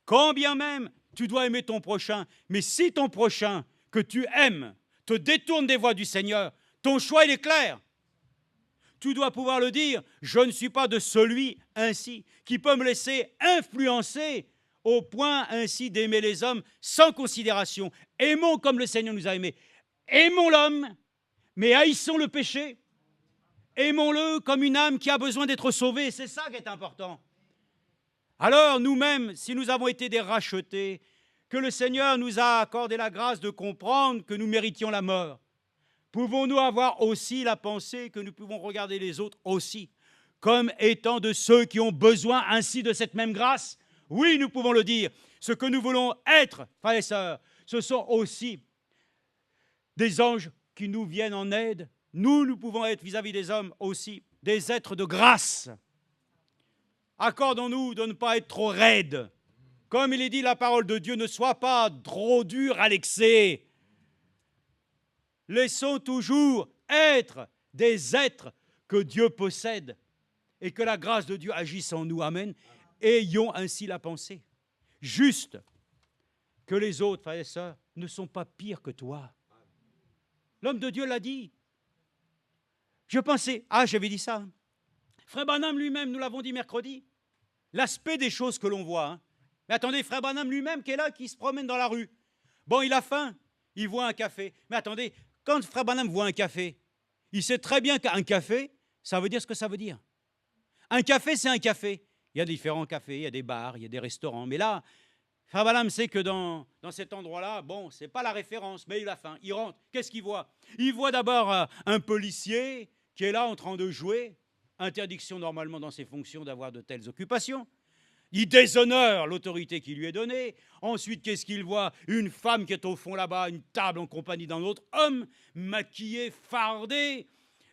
Quand bien même tu dois aimer ton prochain, mais si ton prochain que tu aimes te détourne des voies du Seigneur, ton choix il est clair. Tu dois pouvoir le dire, je ne suis pas de celui ainsi qui peut me laisser influencer au point ainsi d'aimer les hommes sans considération. Aimons comme le Seigneur nous a aimés. Aimons l'homme, mais haïssons le péché. Aimons-le comme une âme qui a besoin d'être sauvée. C'est ça qui est important. Alors nous-mêmes, si nous avons été des rachetés, que le Seigneur nous a accordé la grâce de comprendre que nous méritions la mort, pouvons-nous avoir aussi la pensée que nous pouvons regarder les autres aussi comme étant de ceux qui ont besoin ainsi de cette même grâce? Oui, nous pouvons le dire. Ce que nous voulons être, frères et sœurs, ce sont aussi des anges qui nous viennent en aide. Nous pouvons être vis-à-vis des hommes aussi des êtres de grâce. Accordons-nous de ne pas être trop raides. Comme il est dit, la parole de Dieu ne soit pas trop dure à l'excès. Laissons toujours être des êtres que Dieu possède et que la grâce de Dieu agisse en nous. Amen. Ayons ainsi la pensée juste que les autres, frères et sœurs, ne sont pas pires que toi. L'homme de Dieu l'a dit. Je pensais, j'avais dit ça. Frère Branham lui-même, nous l'avons dit mercredi, l'aspect des choses que l'on voit. Mais attendez, frère Branham lui-même qui est là, qui se promène dans la rue. Bon, il a faim, il voit un café. Mais attendez, quand frère Branham voit un café, il sait très bien qu'un café, ça veut dire ce que ça veut dire. Un café, c'est un café. Il y a différents cafés, il y a des bars, il y a des restaurants. Mais là, frère Branham sait que dans cet endroit-là, bon, c'est pas la référence, mais il a faim. Il rentre. Qu'est-ce qu'il voit? Il voit d'abord un policier qui est là en train de jouer. Interdiction normalement dans ses fonctions d'avoir de telles occupations. Il déshonore l'autorité qui lui est donnée. Ensuite, qu'est-ce qu'il voit? Une femme qui est au fond là-bas, une table en compagnie d'un autre homme, maquillé, fardé.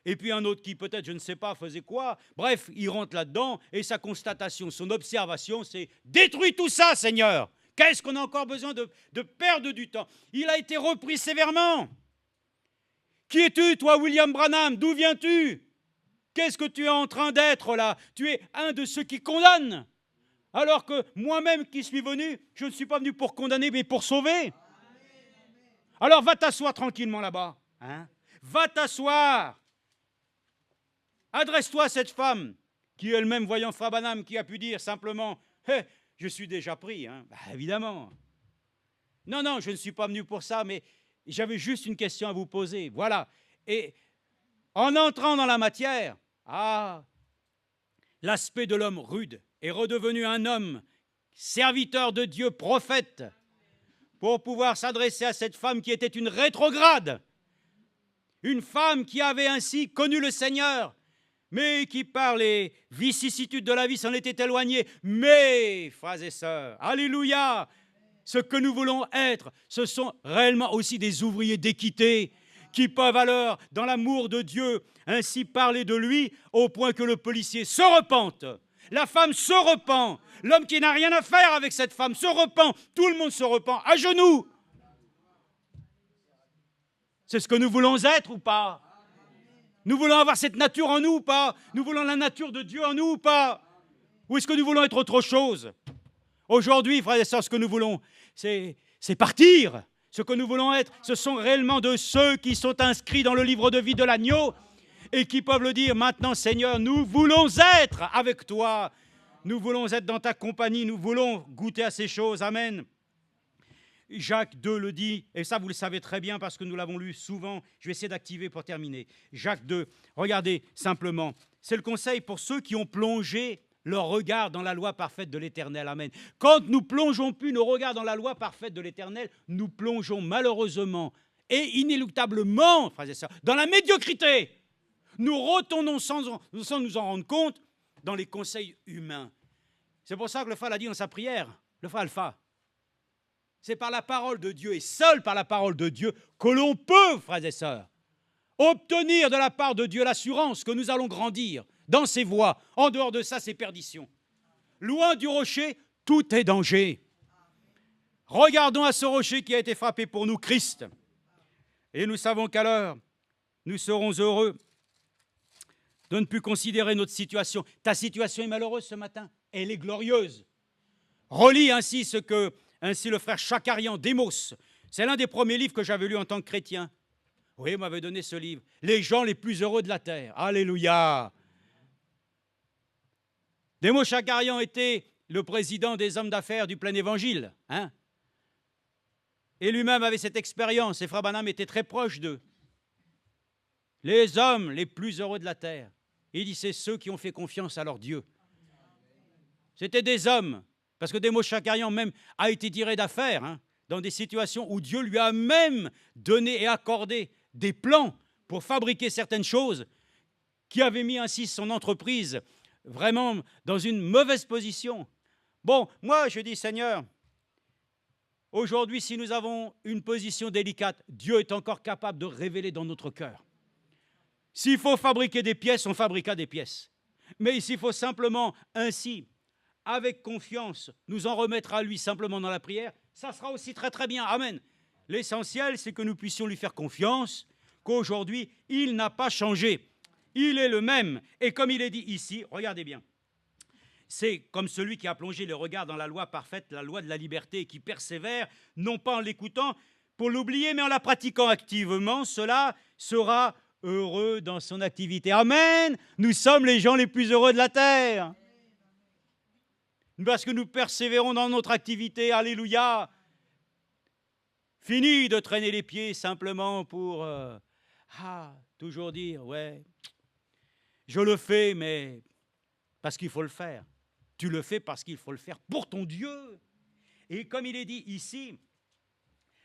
Et puis un autre qui peut-être, je ne sais pas, faisait quoi. Bref, il rentre là-dedans et sa constatation, son observation, c'est « Détruis tout ça, Seigneur !» Qu'est-ce qu'on a encore besoin de perdre du temps? Il a été repris sévèrement. Qui es-tu, toi, William Branham? D'où viens-tu? Qu'est-ce que tu es en train d'être là? Tu es un de ceux qui condamnent. Alors que moi-même qui suis venu, je ne suis pas venu pour condamner, mais pour sauver. Alors va t'asseoir tranquillement là-bas. Hein? Va t'asseoir. Adresse-toi à cette femme qui elle-même, voyant frère Branham, qui a pu dire simplement hey, « Je suis déjà pris. Hein. » Évidemment. Non, je ne suis pas venu pour ça, mais j'avais juste une question à vous poser. Voilà. Et en entrant dans la matière, l'aspect de l'homme rude est redevenu un homme, serviteur de Dieu, prophète, pour pouvoir s'adresser à cette femme qui était une rétrograde, une femme qui avait ainsi connu le Seigneur, mais qui par les vicissitudes de la vie s'en était éloignée. Mais, frères et sœurs, alléluia, ce que nous voulons être, ce sont réellement aussi des ouvriers d'équité, qui peuvent alors, dans l'amour de Dieu, ainsi parler de lui, au point que le policier se repente. La femme se repent. L'homme qui n'a rien à faire avec cette femme se repent. Tout le monde se repent, à genoux. C'est ce que nous voulons être ou pas? Nous voulons avoir cette nature en nous ou pas? Nous voulons la nature de Dieu en nous ou pas? Ou est-ce que nous voulons être autre chose? Aujourd'hui, frères et sœurs, ce que nous voulons, c'est partir. Ce que nous voulons être, ce sont réellement de ceux qui sont inscrits dans le livre de vie de l'agneau et qui peuvent le dire maintenant, Seigneur, nous voulons être avec toi. Nous voulons être dans ta compagnie, nous voulons goûter à ces choses. Amen. Jacques 2 le dit, et ça vous le savez très bien parce que nous l'avons lu souvent. Je vais essayer d'activer pour terminer. Jacques 2, regardez simplement. C'est le conseil pour ceux qui ont plongé leur regard dans la loi parfaite de l'Éternel. Amen. Quand nous plongeons plus nos regards dans la loi parfaite de l'Éternel, nous plongeons malheureusement et inéluctablement, frères et sœurs, dans la médiocrité. Nous retournons sans nous en rendre compte dans les conseils humains. C'est pour ça que le frère l'a dit dans sa prière, le frère Alpha. C'est par la parole de Dieu et seul par la parole de Dieu que l'on peut, frères et sœurs, obtenir de la part de Dieu l'assurance que nous allons grandir dans ses voies. En dehors de ça, c'est perdition. Loin du rocher, tout est danger. Regardons à ce rocher qui a été frappé pour nous, Christ. Et nous savons qu'alors, nous serons heureux de ne plus considérer notre situation. Ta situation est malheureuse ce matin, elle est glorieuse. Relis ainsi ce que le frère Chakarian, Démos, c'est l'un des premiers livres que j'avais lu en tant que chrétien. Oui, il m'avait donné ce livre. Les gens les plus heureux de la terre. Alléluia. Démos Chakarian était le président des hommes d'affaires du plein évangile. Et lui-même avait cette expérience. Et frère Branham était très proche d'eux. Les hommes les plus heureux de la terre. Il dit, c'est ceux qui ont fait confiance à leur Dieu. C'était des hommes, parce que Démos Chakarian même a été tiré d'affaire, dans des situations où Dieu lui a même donné et accordé des plans pour fabriquer certaines choses qui avaient mis ainsi son entreprise vraiment dans une mauvaise position. Bon, moi je dis, Seigneur, aujourd'hui si nous avons une position délicate, Dieu est encore capable de révéler dans notre cœur. S'il faut fabriquer des pièces, on fabriquera des pièces. Mais s'il faut simplement ainsi, avec confiance, nous en remettre à lui simplement dans la prière, ça sera aussi très très bien. Amen. L'essentiel, c'est que nous puissions lui faire confiance, qu'aujourd'hui, il n'a pas changé. Il est le même. Et comme il est dit ici, regardez bien, c'est comme celui qui a plongé le regard dans la loi parfaite, la loi de la liberté, et qui persévère, non pas en l'écoutant pour l'oublier, mais en la pratiquant activement, cela sera heureux dans son activité. Amen. Nous sommes les gens les plus heureux de la terre. Parce que nous persévérons dans notre activité. Alléluia. Fini de traîner les pieds simplement pour toujours dire, ouais, je le fais, mais parce qu'il faut le faire. Tu le fais parce qu'il faut le faire pour ton Dieu. Et comme il est dit ici,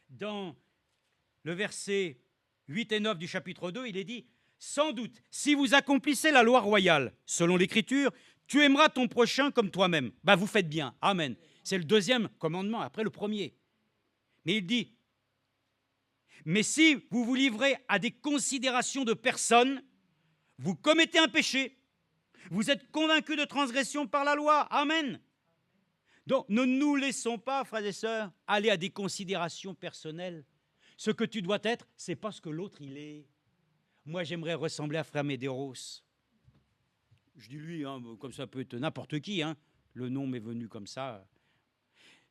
dans le verset 8 et 9 du chapitre 2, il est dit, sans doute, si vous accomplissez la loi royale, selon l'Écriture, tu aimeras ton prochain comme toi-même. Vous faites bien. Amen. C'est le deuxième commandement, après le premier. Mais il dit, mais si vous vous livrez à des considérations de personnes, vous commettez un péché. Vous êtes convaincus de transgression par la loi. Amen. Donc, ne nous laissons pas, frères et sœurs, aller à des considérations personnelles. Ce que tu dois être, c'est pas ce que l'autre il est. Moi, j'aimerais ressembler à frère Médéros. Je dis lui, comme ça peut être n'importe qui. Le nom m'est venu comme ça.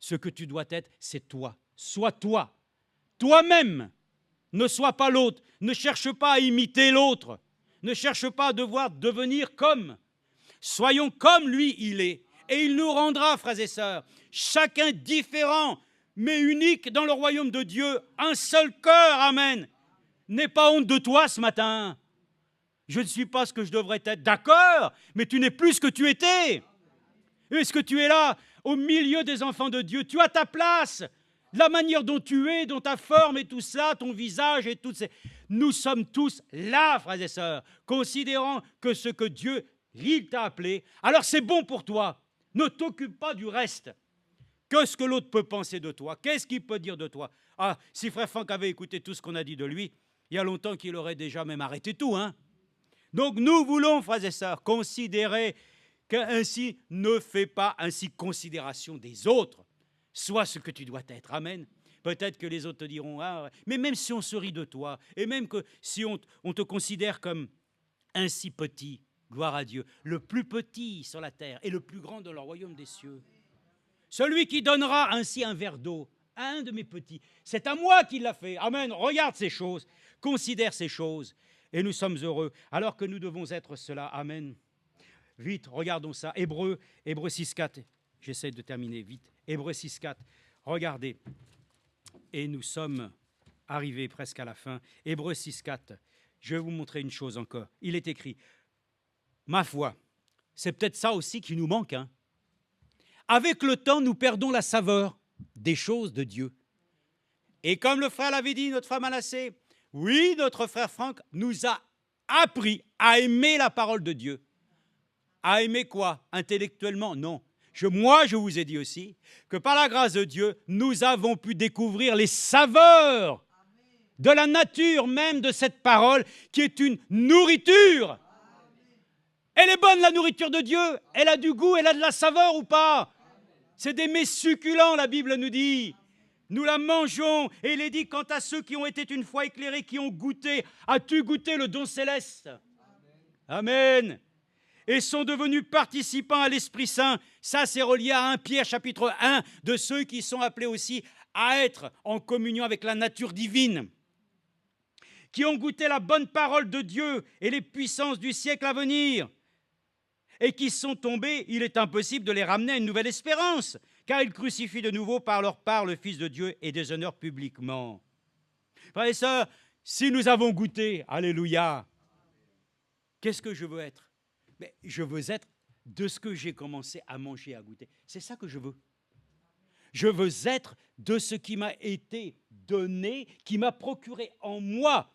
Ce que tu dois être, c'est toi. Sois toi. Toi-même. Ne sois pas l'autre. Ne cherche pas à imiter l'autre. Ne cherche pas à devoir devenir comme. Soyons comme lui, il est. Et il nous rendra, frères et sœurs, chacun différent, mais unique dans le royaume de Dieu, un seul cœur, amen. N'aie pas honte de toi ce matin. Je ne suis pas ce que je devrais être, d'accord, mais tu n'es plus ce que tu étais. Est-ce que tu es là, au milieu des enfants de Dieu? Tu as ta place, la manière dont tu es, dont ta forme et tout ça, ton visage et toutes ces... Nous sommes tous là, frères et sœurs, considérant que ce que Dieu, il t'a appelé, alors c'est bon pour toi. Ne t'occupe pas du reste. Qu'est-ce que l'autre peut penser de toi? Qu'est-ce qu'il peut dire de toi? Si frère Franck avait écouté tout ce qu'on a dit de lui, il y a longtemps qu'il aurait déjà même arrêté tout. Donc nous voulons, frères et sœurs, considérer qu'ainsi ne fais pas ainsi considération des autres. Sois ce que tu dois être. Amen. Peut-être que les autres te diront, mais même si on se rit de toi, et même que si on te considère comme ainsi petit, gloire à Dieu, le plus petit sur la terre et le plus grand dans le royaume des cieux. Celui qui donnera ainsi un verre d'eau un de mes petits. C'est à moi qu'il l'a fait. Amen. Regarde ces choses, considère ces choses, et nous sommes heureux, alors que nous devons être cela. Amen. Vite, regardons ça. Hébreux 6.4. J'essaie de terminer vite. Hébreux 6.4. Regardez. Et nous sommes arrivés presque à la fin. Hébreux 6.4. Je vais vous montrer une chose encore. Il est écrit, ma foi, c'est peut-être ça aussi qui nous manque. Avec le temps, nous perdons la saveur des choses de Dieu. Et comme le frère l'avait dit, notre frère Manassé, oui, notre frère Franck nous a appris à aimer la parole de Dieu. À aimer quoi? Intellectuellement? Non. Moi, je vous ai dit aussi que par la grâce de Dieu, nous avons pu découvrir les saveurs de la nature même de cette parole qui est une nourriture. Elle est bonne, la nourriture de Dieu. Elle a du goût, elle a de la saveur ou pas? C'est des mets succulents, la Bible nous dit. Nous la mangeons. Et il est dit, quant à ceux qui ont été une fois éclairés, qui ont goûté, as-tu goûté le don céleste? Amen. Et sont devenus participants à l'Esprit Saint. Ça, c'est relié à 1 Pierre chapitre 1, de ceux qui sont appelés aussi à être en communion avec la nature divine, qui ont goûté la bonne parole de Dieu et les puissances du siècle à venir, et qui sont tombés, il est impossible de les ramener à une nouvelle espérance, car ils crucifient de nouveau par leur part le Fils de Dieu et déshonorent publiquement. Frères et sœurs, si nous avons goûté, alléluia, qu'est-ce que je veux être? Mais je veux être de ce que j'ai commencé à manger, à goûter. C'est ça que je veux. Je veux être de ce qui m'a été donné, qui m'a procuré en moi,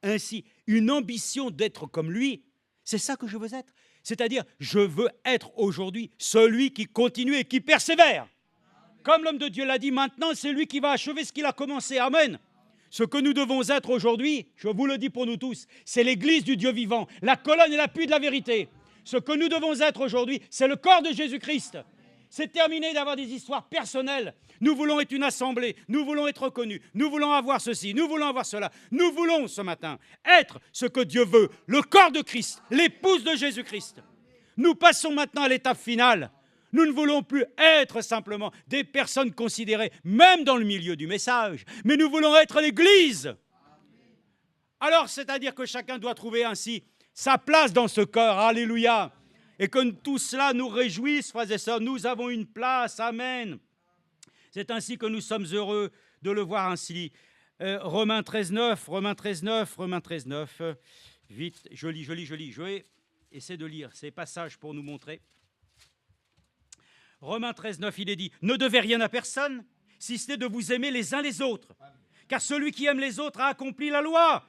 ainsi, une ambition d'être comme lui. C'est ça que je veux être. C'est-à-dire, je veux être aujourd'hui celui qui continue et qui persévère. Comme l'homme de Dieu l'a dit, maintenant, c'est lui qui va achever ce qu'il a commencé. Amen. Ce que nous devons être aujourd'hui, je vous le dis pour nous tous, c'est l'Église du Dieu vivant, la colonne et l'appui de la vérité. Ce que nous devons être aujourd'hui, c'est le corps de Jésus-Christ. C'est terminé d'avoir des histoires personnelles. Nous voulons être une assemblée, nous voulons être reconnus, nous voulons avoir ceci, nous voulons avoir cela. Nous voulons ce matin être ce que Dieu veut, le corps de Christ, l'épouse de Jésus-Christ. Nous passons maintenant à l'étape finale. Nous ne voulons plus être simplement des personnes considérées, même dans le milieu du message, mais nous voulons être l'Église. Alors, c'est-à-dire que chacun doit trouver ainsi sa place dans ce corps. Alléluia. Et que tout cela nous réjouisse, frères et sœurs. Nous avons une place. Amen. C'est ainsi que nous sommes heureux de le voir ainsi. Romains 13.9. Vite, je lis. Je vais essayer de lire ces passages pour nous montrer. Romains 13.9, il est dit, ne devez rien à personne, si ce n'est de vous aimer les uns les autres. Car celui qui aime les autres a accompli la loi.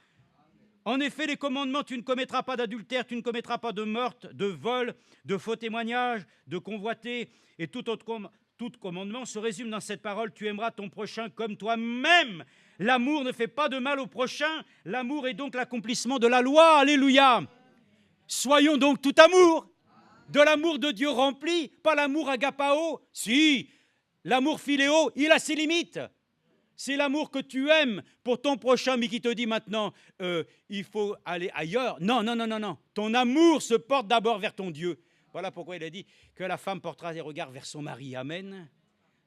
En effet, les commandements, tu ne commettras pas d'adultère, tu ne commettras pas de meurtre, de vol, de faux témoignages, de convoité, et tout commandement se résume dans cette parole, tu aimeras ton prochain comme toi-même. L'amour ne fait pas de mal au prochain, l'amour est donc l'accomplissement de la loi. Alléluia. Soyons donc tout amour, de l'amour de Dieu rempli, pas l'amour agapao. Si, l'amour philéo, il a ses limites. C'est l'amour que tu aimes pour ton prochain, mais qui te dit maintenant, il faut aller ailleurs. Non. Ton amour se porte d'abord vers ton Dieu. Voilà pourquoi il a dit que la femme portera les regards vers son mari. Amen.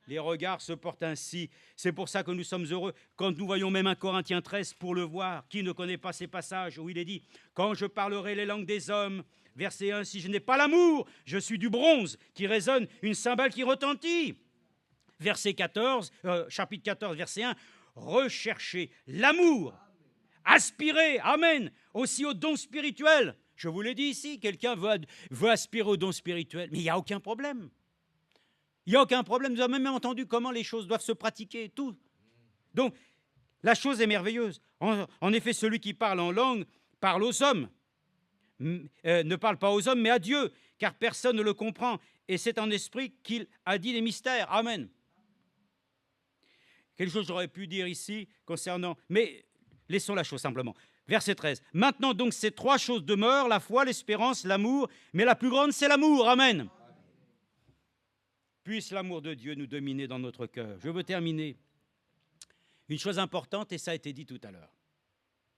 Les regards se portent ainsi. C'est pour ça que nous sommes heureux quand nous voyons même 1 Corinthiens 13 pour le voir. Qui ne connaît pas ces passages où il est dit « Quand je parlerai les langues des hommes », verset 1, « Si je n'ai pas l'amour, je suis du bronze qui résonne, une cymbale qui retentit ». Verset 14, chapitre 14, verset 1, « Recherchez l'amour, aspirez, amen, aussi au don spirituel ». Je vous l'ai dit ici, quelqu'un veut aspirer au don spirituel, mais il n'y a aucun problème. Il n'y a aucun problème. Nous avons même entendu comment les choses doivent se pratiquer et tout. Donc, la chose est merveilleuse. En effet, celui qui parle en langue parle aux hommes. Ne parle pas aux hommes, mais à Dieu, car personne ne le comprend. Et c'est en esprit qu'il a dit les mystères. Amen. Quelque chose que j'aurais pu dire ici concernant... Mais laissons la chose simplement. Verset 13. Maintenant donc ces trois choses demeurent, la foi, l'espérance, l'amour, mais la plus grande c'est l'amour. Amen. Puisse l'amour de Dieu nous dominer dans notre cœur. Je veux terminer. Une chose importante, et ça a été dit tout à l'heure.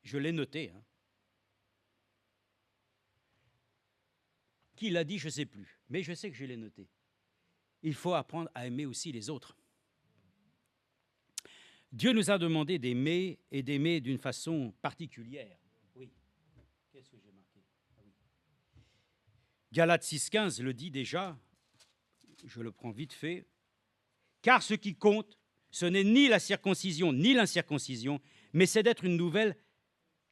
Je l'ai noté. Qui l'a dit, je ne sais plus, mais je sais que je l'ai noté. Il faut apprendre à aimer aussi les autres. Dieu nous a demandé d'aimer et d'aimer d'une façon particulière. Oui. Qu'est-ce que j'ai marqué? Ah oui. Galates 6,15 le dit déjà. Je le prends vite fait. Car ce qui compte, ce n'est ni la circoncision ni l'incirconcision, mais c'est d'être une nouvelle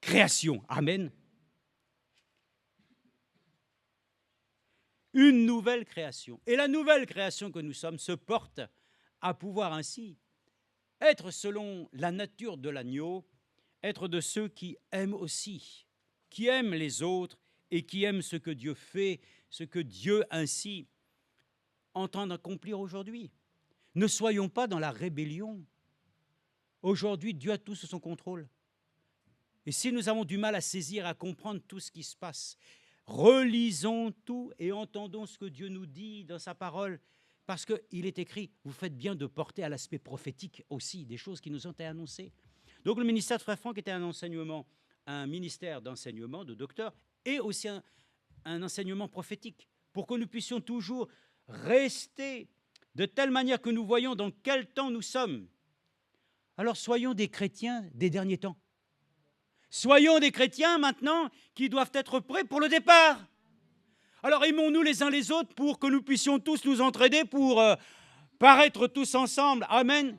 création. Amen. Une nouvelle création. Et la nouvelle création que nous sommes se porte à pouvoir ainsi être selon la nature de l'agneau, être de ceux qui aiment aussi, qui aiment les autres et qui aiment ce que Dieu fait, ce que Dieu ainsi entend accomplir aujourd'hui. Ne soyons pas dans la rébellion. Aujourd'hui, Dieu a tout sous son contrôle. Et si nous avons du mal à saisir, à comprendre tout ce qui se passe, relisons tout et entendons ce que Dieu nous dit dans sa parole. Parce qu'il est écrit, vous faites bien de porter à l'aspect prophétique aussi des choses qui nous ont été annoncées. Donc le ministère de Frère Franck était un ministère d'enseignement, de docteur, et aussi un enseignement prophétique, pour que nous puissions toujours rester de telle manière que nous voyons dans quel temps nous sommes. Alors soyons des chrétiens des derniers temps. Soyons des chrétiens maintenant qui doivent être prêts pour le départ. Alors aimons-nous les uns les autres pour que nous puissions tous nous entraider, pour paraître tous ensemble. Amen.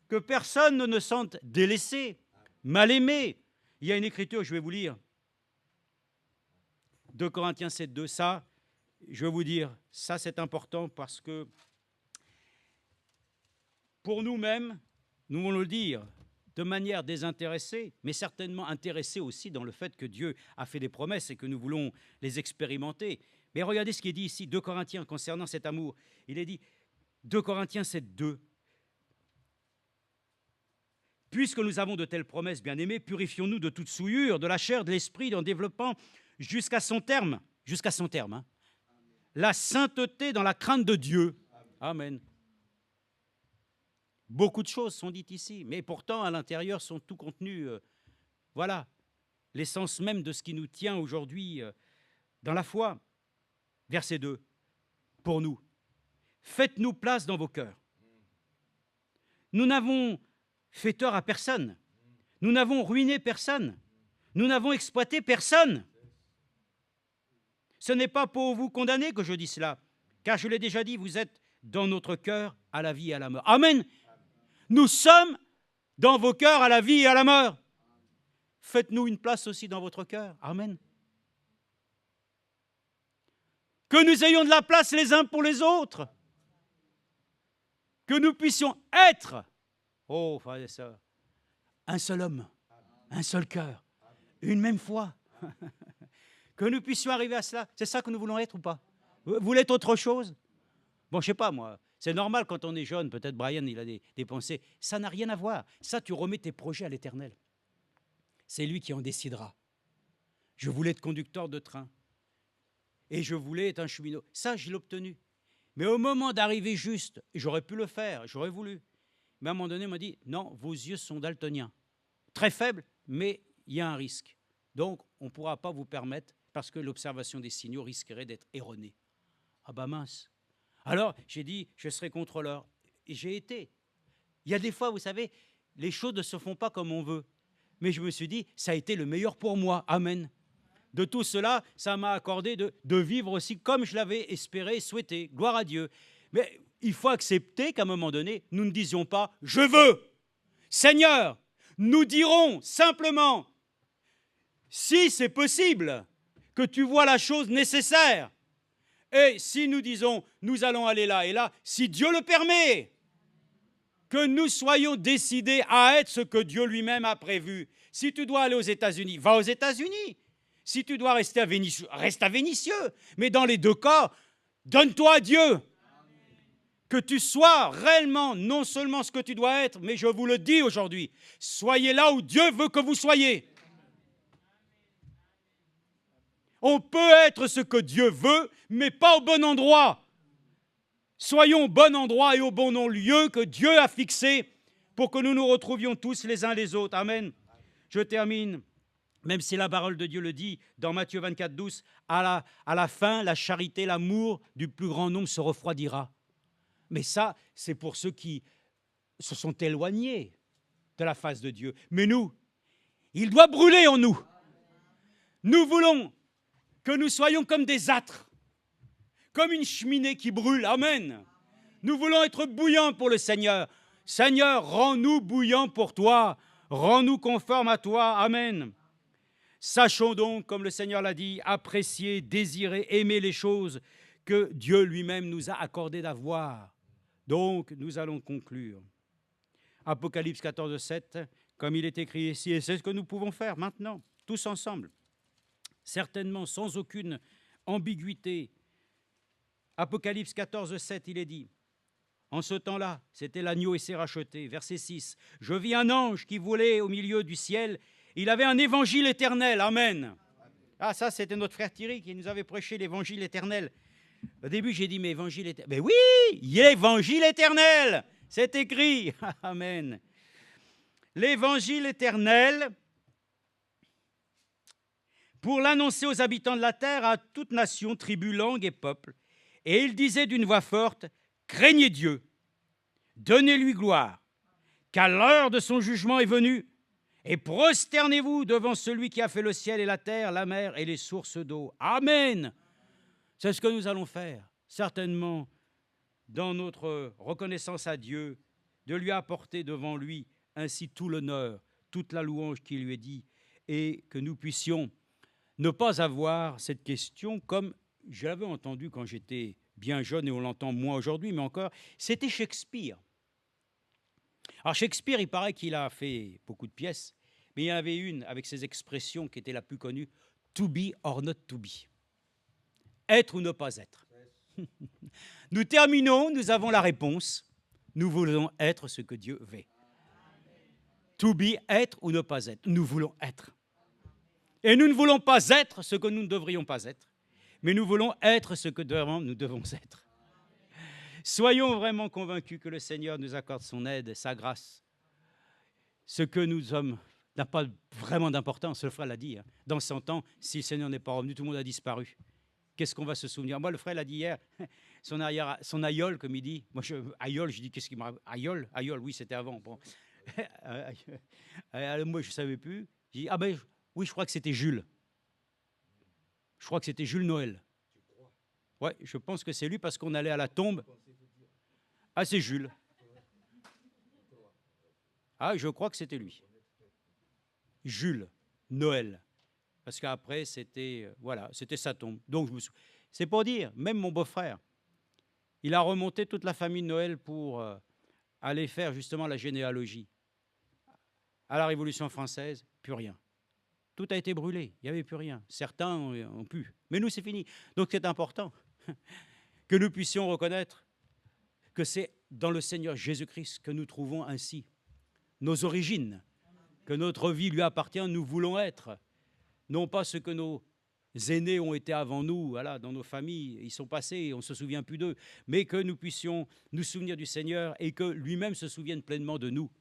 Que personne ne se sente délaissé, mal aimé. Il y a une écriture, je vais vous lire. 2 Corinthiens 7,2, ça, je vais vous dire, ça c'est important parce que pour nous-mêmes, nous voulons le dire de manière désintéressée, mais certainement intéressée aussi dans le fait que Dieu a fait des promesses et que nous voulons les expérimenter. Mais regardez ce qui est dit ici, 2 Corinthiens, concernant cet amour. Il est dit, 2 Corinthiens 7,2. Puisque nous avons de telles promesses, bien-aimés, purifions-nous de toute souillure, de la chair, de l'esprit, en développant jusqu'à son terme, hein, la sainteté dans la crainte de Dieu. Amen. Beaucoup de choses sont dites ici, mais pourtant, à l'intérieur, sont tout contenues. Voilà, l'essence même de ce qui nous tient aujourd'hui dans la foi. Verset 2, pour nous, faites-nous place dans vos cœurs. Nous n'avons fait tort à personne. Nous n'avons ruiné personne. Nous n'avons exploité personne. Ce n'est pas pour vous condamner que je dis cela, car je l'ai déjà dit, vous êtes dans notre cœur à la vie et à la mort. Amen. Nous sommes dans vos cœurs à la vie et à la mort. Faites-nous une place aussi dans votre cœur. Amen. Que nous ayons de la place les uns pour les autres. Que nous puissions être, oh frères et sœurs, un seul homme, un seul cœur, une même foi. Que nous puissions arriver à cela. C'est ça que nous voulons être ou pas? Vous voulez être autre chose? Bon, je ne sais pas moi. C'est normal quand on est jeune, peut-être Brian, il a des pensées. Ça n'a rien à voir. Ça, tu remets tes projets à l'Éternel. C'est lui qui en décidera. Je voulais être conducteur de train. Et je voulais être un cheminot. Ça, je l'ai obtenu. Mais au moment d'arriver juste, j'aurais pu le faire, j'aurais voulu. Mais à un moment donné, il m'a dit, non, vos yeux sont daltoniens. Très faibles, mais il y a un risque. Donc, on ne pourra pas vous permettre, parce que l'observation des signaux risquerait d'être erronée. Ah bah mince. Alors, j'ai dit, je serai contrôleur. Et j'ai été. Il y a des fois, vous savez, les choses ne se font pas comme on veut. Mais je me suis dit, ça a été le meilleur pour moi. Amen. De tout cela, ça m'a accordé de vivre aussi comme je l'avais espéré, souhaité. Gloire à Dieu. Mais il faut accepter qu'à un moment donné, nous ne disions pas « Je veux ». Seigneur, nous dirons simplement, si c'est possible, que tu vois la chose nécessaire. Et si nous disons, nous allons aller là et là, si Dieu le permet, que nous soyons décidés à être ce que Dieu lui-même a prévu. Si tu dois aller aux États-Unis, va aux États-Unis. Si tu dois rester à Vénissieux, reste à Vénissieux. Mais dans les deux cas, donne-toi à Dieu. Que tu sois réellement non seulement ce que tu dois être, mais je vous le dis aujourd'hui, soyez là où Dieu veut que vous soyez. On peut être ce que Dieu veut, mais pas au bon endroit. Soyons au bon endroit et au bon lieu que Dieu a fixé pour que nous nous retrouvions tous les uns les autres. Amen. Je termine, même si la parole de Dieu le dit dans Matthieu 24, 12, à la fin, la charité, l'amour du plus grand nombre se refroidira. Mais ça, c'est pour ceux qui se sont éloignés. de la face de Dieu. Mais nous, il doit brûler en nous. Nous voulons que nous soyons comme des âtres, comme une cheminée qui brûle. Amen. Nous voulons être bouillants pour le Seigneur. Seigneur, rends-nous bouillants pour toi. Rends-nous conformes à toi. Amen. Sachons donc, comme le Seigneur l'a dit, apprécier, désirer, aimer les choses que Dieu lui-même nous a accordé d'avoir. Donc, nous allons conclure. Apocalypse 14, 7, comme il est écrit ici, et c'est ce que nous pouvons faire maintenant, tous ensemble. Certainement, sans aucune ambiguïté. Apocalypse 14, 7, il est dit, en ce temps-là, c'était l'agneau et ses rachetés. Verset 6, je vis un ange qui volait au milieu du ciel. Il avait un évangile éternel. Amen. Ah, ça, c'était notre frère Thierry qui nous avait prêché l'évangile éternel. Au début, j'ai dit, mais évangile éternel. Mais oui, l'évangile éternel. C'est écrit. Amen. L'évangile éternel, pour l'annoncer aux habitants de la terre, à toute nation, tribu, langue et peuple. Et il disait d'une voix forte, craignez Dieu, donnez-lui gloire, car l'heure de son jugement est venue. Et prosternez-vous devant celui qui a fait le ciel et la terre, la mer et les sources d'eau. Amen. C'est ce que nous allons faire, certainement, dans notre reconnaissance à Dieu, de lui apporter devant lui ainsi tout l'honneur, toute la louange qui lui est dit, et que nous puissions ne pas avoir cette question comme je l'avais entendu quand j'étais bien jeune, et on l'entend moins aujourd'hui, mais encore, c'était Shakespeare. Alors Shakespeare, il paraît qu'il a fait beaucoup de pièces, mais il y en avait une avec ses expressions qui était la plus connue, « to be or not to be ». Être ou ne pas être. Nous terminons, nous avons la réponse. Nous voulons être ce que Dieu veut. To be, être ou ne pas être. Nous voulons être. Et nous ne voulons pas être ce que nous ne devrions pas être, mais nous voulons être ce que nous devons être. Soyons vraiment convaincus que le Seigneur nous accorde son aide et sa grâce. Ce que nous sommes n'a pas vraiment d'importance, le frère l'a dit. Dans 100 ans, si le Seigneur n'est pas revenu, tout le monde a disparu. Qu'est-ce qu'on va se souvenir? Moi, le frère l'a dit hier, son aïeul, comme il dit. Moi, aïeul, je dis, qu'est-ce qu'il m'a... Aïeul, oui, c'était avant. Bon. Moi, je ne savais plus. J'ai dit, oui, je crois que c'était Jules. Je crois que c'était Jules Noël. Oui, je pense que c'est lui parce qu'on allait à la tombe. Ah, c'est Jules. Ah, je crois que c'était lui. Jules Noël. Parce qu'après, c'était sa tombe. Donc, c'est pour dire, même mon beau-frère, il a remonté toute la famille de Noël pour aller faire justement la généalogie. À la Révolution française, plus rien. Tout a été brûlé, il n'y avait plus rien. Certains ont pu, mais nous, c'est fini. Donc, c'est important que nous puissions reconnaître que c'est dans le Seigneur Jésus-Christ que nous trouvons ainsi nos origines, que notre vie lui appartient, nous voulons être. Non pas ce que nos aînés ont été avant nous, voilà, dans nos familles, ils sont passés, on ne se souvient plus d'eux, mais que nous puissions nous souvenir du Seigneur et que lui-même se souvienne pleinement de nous.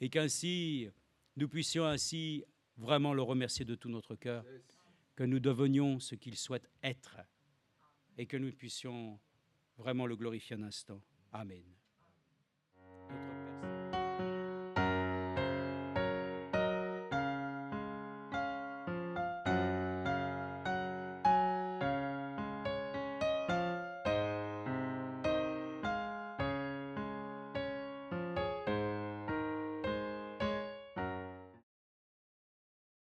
Et qu'ainsi, nous puissions ainsi vraiment le remercier de tout notre cœur, que nous devenions ce qu'il souhaite être et que nous puissions vraiment le glorifier un instant. Amen.